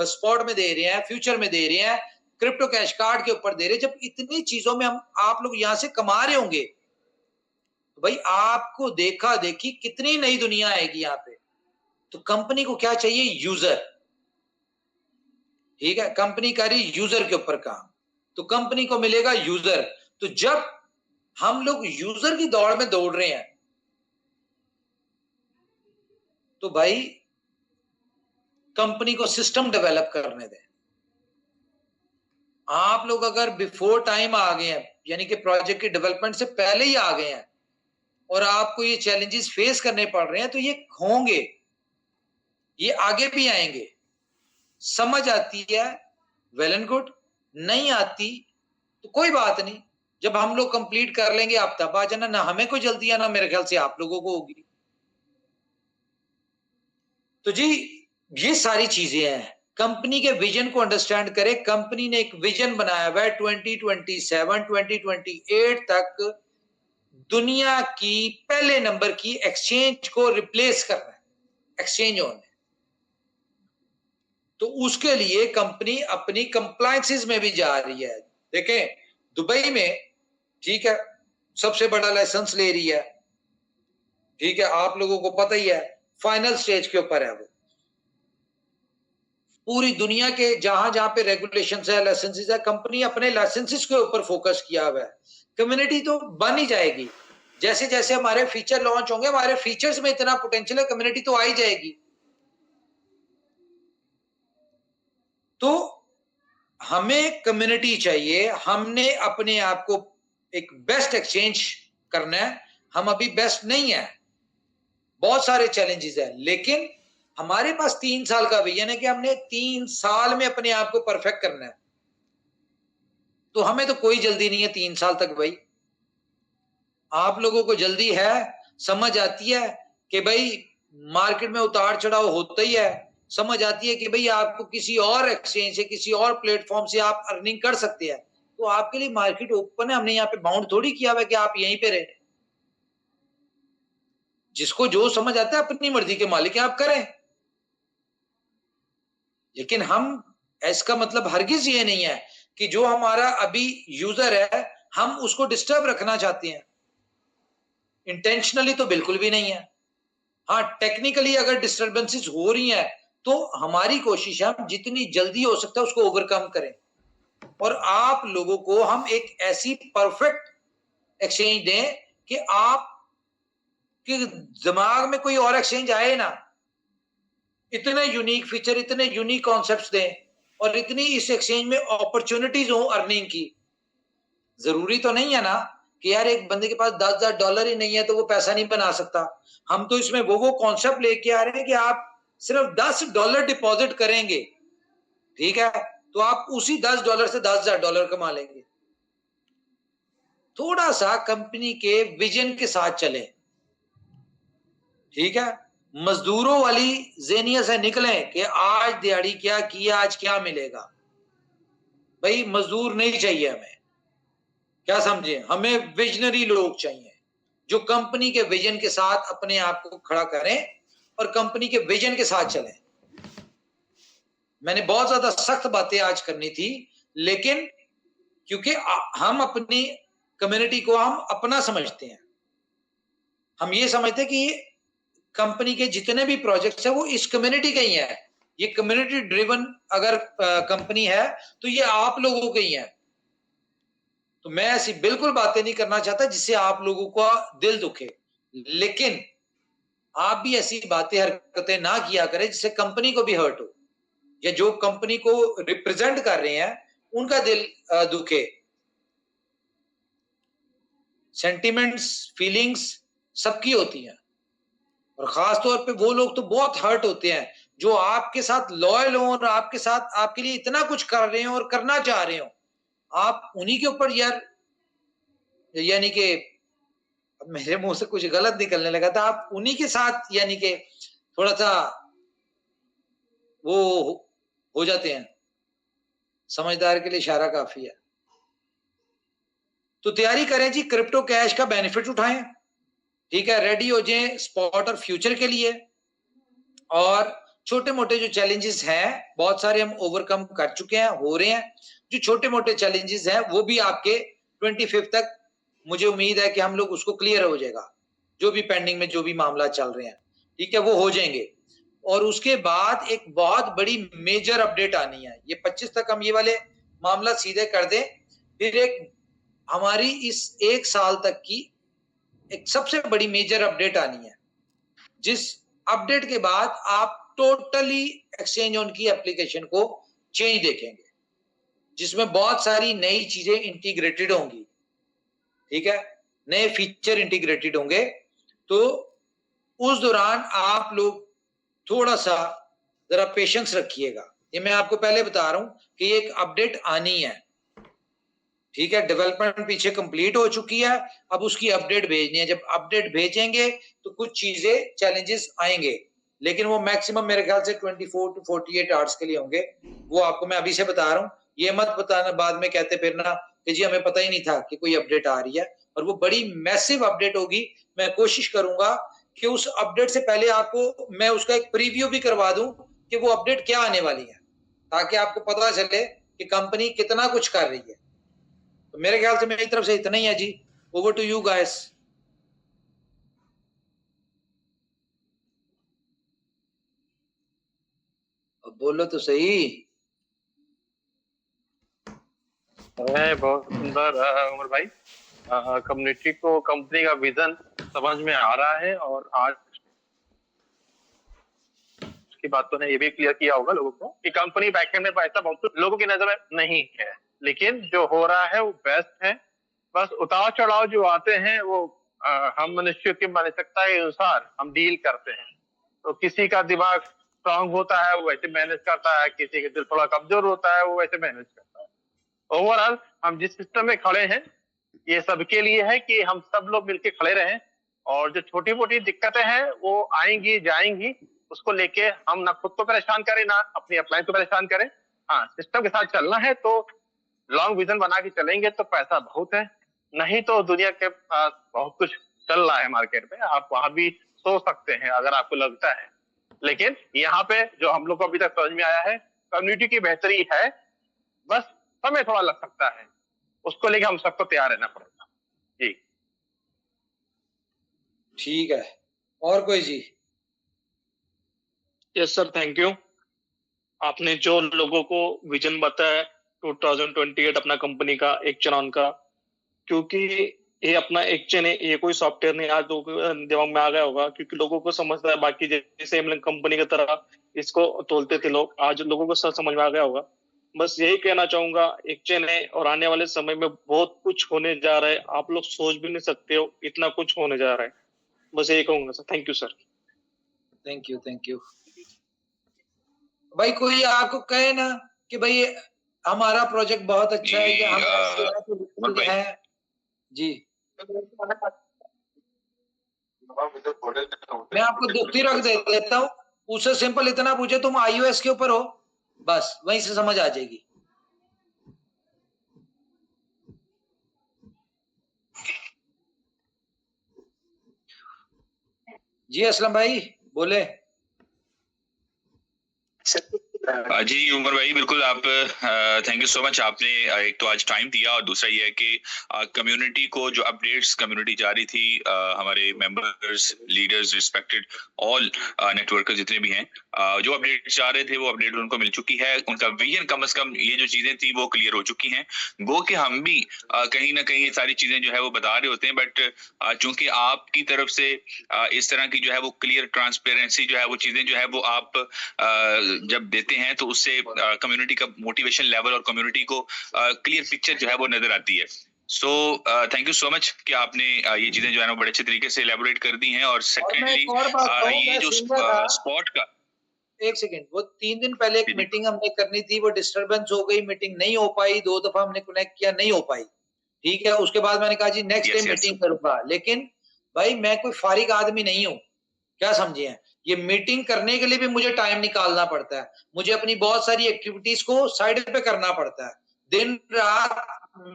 स्पॉट में दे रहे हैं, फ्यूचर में दे रहे हैं, क्रिप्टो कैश कार्ड के ऊपर दे रहे हैं। जब इतनी चीजों में हम आप लोग यहां से कमा रहे होंगे तो भाई आपको देखा देखी कितनी नई दुनिया आएगी यहाँ पे। तो कंपनी को क्या चाहिए? यूजर। ठीक है, कंपनी कर रही यूजर के ऊपर काम, तो कंपनी को मिलेगा यूजर। तो जब हम लोग यूजर की दौड़ में दौड़ रहे हैं तो भाई कंपनी को सिस्टम डेवलप करने दें। आप लोग अगर बिफोर टाइम आ गए हैं, यानी कि प्रोजेक्ट की डेवलपमेंट से पहले ही आ गए हैं और आपको ये चैलेंजेस फेस करने पड़ रहे हैं, तो ये होंगे, ये आगे भी आएंगे। समझ आती है वेल एंड गुड, नहीं आती तो कोई बात नहीं, जब हम लोग कंप्लीट कर लेंगे आप तब आ जाना। ना हमें कोई जल्दी है ना मेरे ख्याल से आप लोगों को होगी। तो जी ये सारी चीजें हैं, कंपनी के विजन को अंडरस्टैंड करें। कंपनी ने एक विजन बनाया हुआ है 2027 2028 तक दुनिया की पहले नंबर की एक्सचेंज को रिप्लेस करना है, एक्सचेंज ऑन है। तो उसके लिए कंपनी अपनी कंप्लायंसेस में भी जा रही है। देखें दुबई में, ठीक है, सबसे बड़ा लाइसेंस ले रही है, ठीक है, आप लोगों को पता ही है, फाइनल स्टेज के ऊपर है वो। पूरी दुनिया के जहां जहां पे रेगुलेशंस है, लाइसेंसेस है, कंपनी अपने लाइसेंसेस के ऊपर फोकस किया हुआ है। कम्युनिटी तो बन ही जाएगी, जैसे जैसे हमारे फीचर लॉन्च होंगे, हमारे फीचर्स में इतना पोटेंशियल है, कम्युनिटी तो आ ही जाएगी। तो हमें कम्युनिटी चाहिए, हमने अपने आप को एक बेस्ट एक्सचेंज करना है। हम अभी बेस्ट नहीं है, बहुत सारे चैलेंजेस हैं, लेकिन हमारे पास 3 साल का विजन है कि हमने 3 साल में अपने आप को परफेक्ट करना है। तो हमें तो कोई जल्दी नहीं है 3 साल तक भाई। आप लोगों को जल्दी है, समझ आती है कि भाई मार्केट में उतार चढ़ाव होता ही है, समझ आती है कि भाई आपको किसी और एक्सचेंज से, किसी और प्लेटफॉर्म से आप अर्निंग कर सकते हैं, तो आपके लिए मार्केट ओपन है। हमने यहाँ पे बाउंड थोड़ी किया हुआ है कि आप यहीं पे रहे। जिसको जो समझ आता है, अपनी मर्जी के मालिक है, आप करें। लेकिन हम, इसका मतलब हरगिज ये नहीं है कि जो हमारा अभी यूजर है हम उसको डिस्टर्ब रखना चाहते हैं। इंटेंशनली तो बिल्कुल भी नहीं है। हाँ, टेक्निकली अगर डिस्टर्बेंसेस हो रही हैं तो हमारी कोशिश है हम जितनी जल्दी हो सकता है उसको ओवरकम करें, और आप लोगों को हम एक ऐसी परफेक्ट एक्सचेंज दें कि आप के दिमाग में कोई और एक्सचेंज आए ना। इतने यूनिक फीचर, इतने यूनिक कॉन्सेप्ट्स दें और इतनी इस एक्सचेंज में अपॉर्चुनिटीज हो अर्निंग की। जरूरी तो नहीं है ना कि यार एक बंदे के पास $10,000 ही नहीं है तो वो पैसा नहीं बना सकता। हम तो इसमें वो कॉन्सेप्ट लेके आ रहे हैं कि आप सिर्फ $10 डिपॉजिट करेंगे, ठीक है, तो आप उसी $10 से $10,000 कमा लेंगे। थोड़ा सा कंपनी के विजन के साथ चलें, ठीक है, मजदूरों वाली ज़हनियत से निकलें कि आज दिहाड़ी क्या किया, आज क्या मिलेगा। भाई मजदूर नहीं चाहिए हमें, क्या समझे, हमें विजनरी लोग चाहिए जो कंपनी के विजन के साथ अपने आप को खड़ा करें और कंपनी के विजन के साथ चलें। मैंने बहुत ज्यादा सख्त बातें आज करनी थी, लेकिन क्योंकि हम अपनी कम्युनिटी को हम अपना समझते हैं, हम ये समझते हैं कि कंपनी के जितने भी प्रोजेक्ट्स हैं वो इस कम्युनिटी के ही हैं। ये कम्युनिटी ड्रिवन अगर कंपनी है तो ये आप लोगों के ही है। तो मैं ऐसी बिल्कुल बातें नहीं करना चाहता जिससे आप लोगों का दिल दुखे, लेकिन आप भी ऐसी बातें हरकतें ना किया करें जिससे कंपनी को भी हर्ट हो, या जो कंपनी को रिप्रेजेंट कर रहे हैं उनका दिल दुखे। सेंटिमेंट्स, फीलिंग्स सबकी होती हैं, और खास तौर पे वो लोग तो बहुत हर्ट होते हैं जो आपके साथ लॉयल हो और आपके साथ आपके लिए इतना कुछ कर रहे हो और करना चाह रहे हो, आप उन्हीं के ऊपर यार, यानी कि मेरे मुंह से कुछ गलत निकलने लगा था, आप उन्हीं के साथ यानी कि थोड़ा सा वो हो जाते हैं। समझदार के लिए इशारा काफी है। तो तैयारी करें जी, क्रिप्टो कैश का बेनिफिट उठाएं, ठीक है, रेडी हो जाएं स्पॉट और फ्यूचर के लिए। और छोटे मोटे जो चैलेंजेस हैं बहुत सारे हम ओवरकम कर चुके हैं, हो रहे हैं। जो छोटे मोटे चैलेंजेस हैं वो भी आपके 25 तक मुझे उम्मीद है कि हम लोग उसको क्लियर हो जाएगा, जो भी पेंडिंग में जो भी मामला चल रहे हैं, ठीक है, वो हो जाएंगे। और उसके बाद एक बहुत बड़ी मेजर अपडेट आनी है, ये 25 तक हम ये वाले मामला सीधे कर दें, फिर एक हमारी इस 1 साल तक की एक सबसे बड़ी मेजर अपडेट आनी है, जिस अपडेट के बाद आप टोटली एक्सचेंज ऑन की एप्लीकेशन को चेंज देखेंगे, जिसमें बहुत सारी नई चीजें इंटीग्रेटेड होंगी, ठीक है, नए फीचर इंटीग्रेटेड होंगे। तो उस दौरान आप लोग थोड़ा सा जरा पेशेंस रखिएगा। ये मैं आपको पहले बता रहा हूं कि एक अपडेट आनी है, ठीक है, डेवलपमेंट पीछे कंप्लीट हो चुकी है, अब उसकी अपडेट भेजनी है। जब अपडेट भेजेंगे तो कुछ चीजें चैलेंजेस आएंगे, लेकिन वो मैक्सिमम मेरे ख्याल से 24 to 48 आवर्स के लिए होंगे। वो आपको मैं अभी से बता रहा हूँ, ये मत बताना बाद में कहते फिरना कि जी हमें पता ही नहीं था कि कोई अपडेट आ रही है। और वो बड़ी मैसिव अपडेट होगी। मैं कोशिश करूंगा कि उस अपडेट से पहले आपको मैं उसका एक प्रीव्यू भी करवा दूं कि वो अपडेट क्या आने वाली है, ताकि आपको पता चले कि कंपनी कितना कुछ कर रही है। तो मेरे ख्याल से मेरी तरफ से इतना ही है जी। Over to you guys. अब बोलो तो सही। बहुत सुंदर उमर भाई, कम्युनिटी को कंपनी का विजन समझ में आ रहा है, और आज की बातों ने ये भी क्लियर किया होगा लोगों को कि कंपनी बैकएंड में पैसा बहुत लोगों की नजर में नहीं है, लेकिन जो हो रहा है वो बेस्ट है। बस उतार चढ़ाव जो आते हैं वो हम मनुष्य की मानसिकता के अनुसार हम डील करते हैं। तो किसी का दिमाग स्ट्रांग होता है वो वैसे मैनेज करता है, किसी का दिल थोड़ा कमजोर होता है वो वैसे मैनेज करता है। ओवरऑल हम जिस सिस्टम में खड़े हैं ये सबके लिए है कि हम सब लोग मिलकर खड़े रहें, और जो छोटी मोटी दिक्कतें हैं वो आएंगी जाएंगी, उसको लेके हम ना खुद को परेशान करें ना अपनी अपलाइन को परेशान करें। हाँ, सिस्टम के साथ चलना है तो लॉन्ग विजन बना के चलेंगे तो पैसा बहुत है, नहीं तो दुनिया के पास बहुत कुछ चल रहा है मार्केट में, आप वहां भी सोच सकते हैं अगर आपको लगता है। लेकिन यहाँ पे जो हम लोग को अभी तक समझ में आया है, कम्युनिटी की बेहतरी है, बस समय थोड़ा लग सकता है, उसको लेके हम सबको तैयार रहना पड़ेगा जी। ठीक है, और कोई जी? Yes sir, thank you. आपने जो लोगों को विजन बताया 2028 अपना कंपनी का एक्शन ऑन का, क्योंकि ये अपना एक्शन है, ये कोई सॉफ्टवेयर नहीं, आज दिमाग में आ गया होगा, क्योंकि लोगों को समझता है बाकी जैसे कंपनी की तरह इसको तोलते थे लोग, आज लोगों को सब समझ में आ गया होगा। बस यही कहना चाहूंगा, एक्शन है और आने वाले समय में बहुत कुछ होने जा रहा है, आप लोग सोच भी नहीं सकते हो इतना कुछ होने जा रहा है। बस यही कहूंगा sir. Thank you sir. Thank you, thank you. भाई कोई आपको कहे ना कि भाई हमारा प्रोजेक्ट बहुत अच्छा है या हम है जी, मैं आपको दुखती रख देता हूँ। उससे सिंपल इतना पूछे तुम iOS के ऊपर हो, बस वहीं से समझ आ जाएगी। जी असलम भाई बोले। जी उमर भाई, बिल्कुल आप थैंक यू सो मच। आपने एक तो आज टाइम दिया, और दूसरा ये है कि कम्युनिटी को जो अपडेट्स कम्युनिटी जा रही थी, हमारे members, leaders, respected all networkers जितने भी हैं, जो अपडेट चाह रहे थे वो अपडेट उनको मिल चुकी है। उनका विजन कम से कम ये जो चीजें थी वो क्लियर हो चुकी हैं। गो कि हम भी कहीं ना कहीं ये सारी चीजें जो है वो बता रहे होते हैं, बट चूंकि आपकी तरफ से इस तरह की जो है वो क्लियर ट्रांसपेरेंसी जो है वो चीजें जो है वो आप जब देते हैं तो उससे कम्युनिटी का मोटिवेशन लेवल और कम्युनिटी को क्लियर पिक्चर जो है वो नजर आती है। सो थैंक यू सो मच कि आपने ये चीजें जो है ना बड़े अच्छे तरीके से एलेबोरेट कर दी हैं। और और मैं सेकेंडली एक और बात कहूँ, ये मैं जो सुन रहा था, स्पॉट का, एक सेकंड, वो 3 दिन पहले एक जी, जी। मीटिंग हमने करनी थी, वो डिस्टरबेंस हो गई, मीटिंग नहीं हो पाई, 2 दफा हमने कनेक्ट किया, नहीं हो पाई। ठीक है, उसके बाद मैंने कहा जी next day yes, yes. Meeting करूंगा, लेकिन भाई मैं कोई फारिग आदमी नहीं हूँ, क्या समझे हैं? ये मीटिंग करने के लिए भी मुझे टाइम निकालना पड़ता है, मुझे अपनी बहुत सारी एक्टिविटीज को साइड पे करना पड़ता है, दिन रात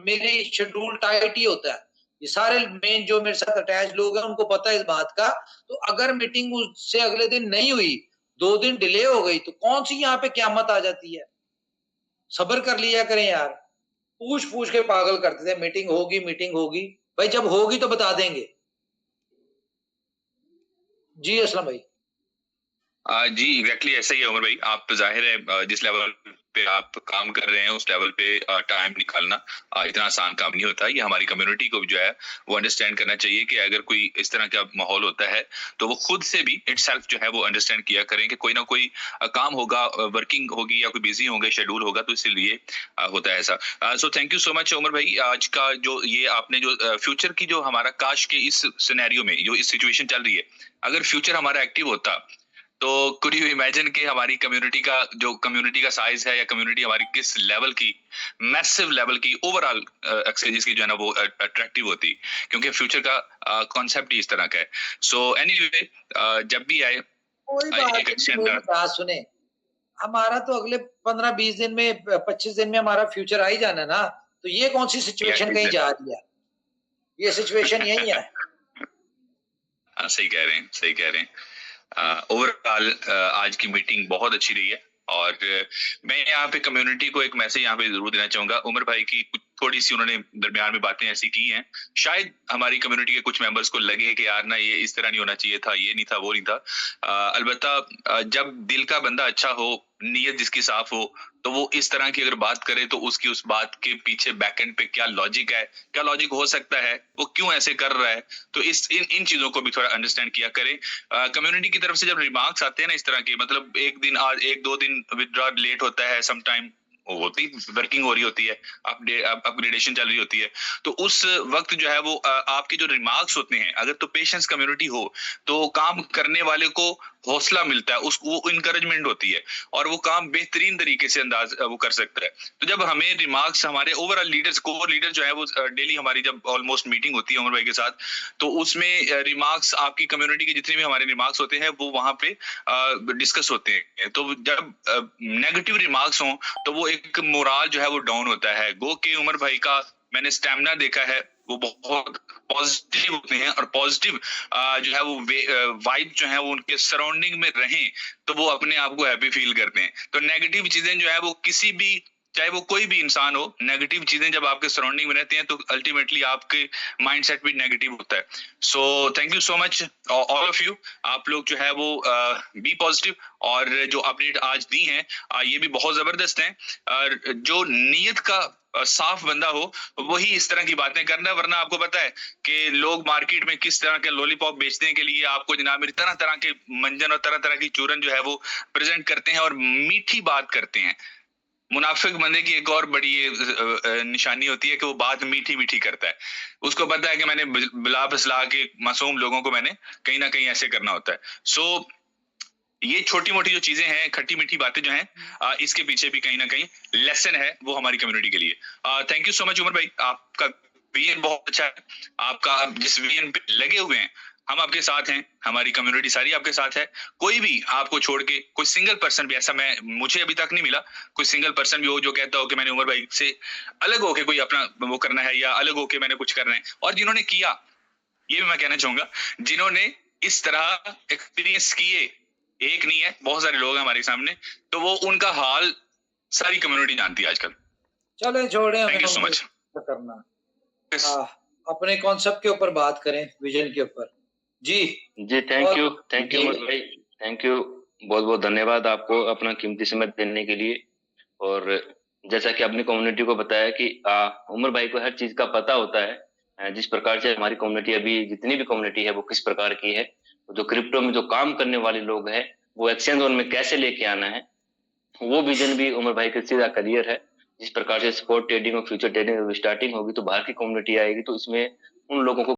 मेरी शेड्यूल टाइट ही होता है। ये सारे मेन जो मेरे साथ अटैच लोग हैं उनको पता है इस बात का। तो अगर मीटिंग उससे अगले दिन नहीं हुई, 2 दिन डिले हो गई, तो कौन सी यहाँ पे क़यामत आ जाती है? सब्र कर लिया करें यार। पूछ-पूछ के पागल करते थे, मीटिंग होगी, मीटिंग होगी। भाई जब होगी तो बता देंगे। जी असलम भाई। जी एग्जैक्टली ऐसा ही है उमर भाई। आप जाहिर है जिस लेवल पे आप काम कर रहे हैं उस लेवल पे टाइम निकालना इतना आसान काम नहीं होता। ये हमारी कम्युनिटी को जो है वो अंडरस्टैंड करना चाहिए कि अगर कोई इस तरह का माहौल होता है तो वो खुद से भी इटसेल्फ जो है वो अंडरस्टैंड किया करें कि कोई ना कोई काम होगा, वर्किंग होगी या कोई बिजी होंगे, शेड्यूल होगा, तो इसीलिए होता है ऐसा। So thank you so much Umar भाई। आज का जो ये आपने जो फ्यूचर की जो हमारा काश के इस सिनेरियो में जो इस सिचुएशन चल रही है, अगर फ्यूचर हमारा एक्टिव होता तो कुड यू इमेजिन कि हमारी कम्युनिटी का साइज है या कम्युनिटी हमारी किस लेवल की, मैसिव लेवल की ओवरऑल एक्सचेंजेस की जो है ना वो अट्रैक्टिव होती, क्योंकि फ्यूचर का कॉन्सेप्ट ही इस तरह का है। सो एनीवे जब भी आए कोई बात एक नहीं, अच्छे मेरी अंदाज। बात सुने, हमारा तो अगले 15-20 दिन में 25 दिन में हमारा फ्यूचर आ ही जाना है ना, तो ये कौन सी सिचुएशन कहीं जा रही है? ये सिचुएशन यही है। सही कह रहे हैं, सही कह रहे हैं। ओवरऑल आज की मीटिंग बहुत अच्छी रही है। और मैं यहाँ पे कम्युनिटी को एक मैसेज यहाँ पे जरूर देना चाहूंगा। उमर भाई की कुछ थोड़ी सी उन्होंने दरमियान में बातें ऐसी की हैं, शायद हमारी कम्युनिटी के कुछ मेंबर्स को लगे कि यार ना ये इस तरह नहीं होना चाहिए था, ये नहीं था, वो नहीं था। अलबत्ता जब दिल का बंदा अच्छा हो, नीयत जिसकी साफ हो, तो वो इस तरह की अगर बात करे तो उसकी उस बात के पीछे बैकएंड पे क्या लॉजिक है, क्या लॉजिक हो सकता है, वो क्यों ऐसे कर रहा है, तो इन चीजों को भी थोड़ा अंडरस्टैंड किया करें। कम्युनिटी की तरफ से जब रिमार्क्स आते हैं ना इस तरह के, मतलब एक दो दिन विथड्रॉ लेट होता है, सम टाइम होती, वर्किंग हो रही होती है, अपग्रेडेशन चल रही होती है, तो उस वक्त जो है वो आपके जो रिमार्क्स होते हैं, अगर तो पेशेंस कम्युनिटी हो तो काम करने वाले को हौसला मिलता है, उसको इंकरेजमेंट होती है और वो काम बेहतरीन तरीके से अंदाज वो कर सकता है। तो जब हमें रिमार्क्स हमारे ओवरऑल लीडर्स, कोर लीडर जो है वो डेली हमारी जब ऑलमोस्ट मीटिंग होती है उमर भाई के साथ, तो उसमें रिमार्क्स आपकी कम्युनिटी के जितने भी हमारे रिमार्क्स होते हैं वो वहां पे डिस्कस होते हैं। तो जब नेगेटिव रिमार्क्स हों तो वो एक मोराल जो है वो डाउन होता है। गो के उमर भाई का मैंने स्टैमिना देखा है, वो बहुत पॉजिटिव होते हैं और पॉजिटिव जो है वो वाइब जो है वो उनके सराउंडिंग में रहें तो वो अपने आप को हैप्पी फील करते हैं। तो नेगेटिव चीजें जो है वो किसी भी, चाहे वो कोई भी इंसान हो, नेगेटिव चीजें जब आपके सराउंडिंग में रहती हैं तो अल्टीमेटली आपके माइंडसेट भी नेगेटिव होता है। सो thank you so much all of you. आप लोग जो है वो बी पॉजिटिव, और जो अपडेट आज दी हैं ये भी बहुत जबरदस्त हैं। जो नीयत का साफ बंदा हो वही इस तरह की बातें करना है, वरना आपको पता है कि लोग मार्केट में किस तरह के लॉलीपॉप बेचने के लिए आपको जनाब मेरी तरह तरह के मंजन और तरह तरह की चूरन जो है वो प्रेजेंट करते हैं और मीठी बात करते हैं। मुनाफिक बंदे की एक और बड़ी निशानी होती है कि वो बात मीठी मीठी करता है। उसको पता है कि मैंने बिला बसला के मासूम लोगों को मैंने कहीं ना कहीं ऐसे करना होता है। सो ये छोटी मोटी जो चीजें हैं, खट्टी मीठी बातें जो हैं, इसके पीछे भी कहीं ना कहीं लेसन है वो हमारी कम्युनिटी के लिए। Thank you so much Umar भाई, आपका विजन बहुत अच्छा है। आपका जिस विजन पे लगे हुए हैं हम आपके साथ हैं, हमारी कम्युनिटी सारी आपके साथ है। कोई भी आपको छोड़ के, कोई सिंगल पर्सन भी ऐसा मुझे अभी तक नहीं मिला, कोई सिंगल पर्सन भी हो जो कहता हो कि मैंने उमर भाई से अलग होके कोई अपना वो करना है या अलग होके मैंने कुछ करना है। और जिन्होंने किया, ये भी मैं कहना चाहूंगा, जिन्होंने इस तरह एक्सपीरियंस किए, एक नहीं है, बहुत सारे लोग हैं हमारे सामने, तो वो उनका हाल सारी कम्युनिटी जानती है आजकल। चले छोड़े, थैंक यू सो मच। करना अपने कॉन्सेप्ट के ऊपर बात करें, विजन के ऊपर। जी थैंक यू उमर भाई, थैंक यू, बहुत बहुत धन्यवाद आपको अपना कीमती समय देने के लिए। और जैसा कि अपनी कम्युनिटी को बताया कि उमर भाई को हर चीज का पता होता है, जिस प्रकार से हमारी कम्युनिटी अभी जितनी भी कम्युनिटी है वो किस प्रकार की है, जो क्रिप्टो में जो काम करने वाले लोग हैं वो एक्सचेंज जोन में कैसे लेके आना है, वो विजन भी उमर भाई का सीधा क्लियर है। जिस प्रकार से स्पॉट ट्रेडिंग और फ्यूचर ट्रेडिंग स्टार्टिंग होगी तो बाहर की कम्युनिटी आएगी, तो इसमें उन लोगों को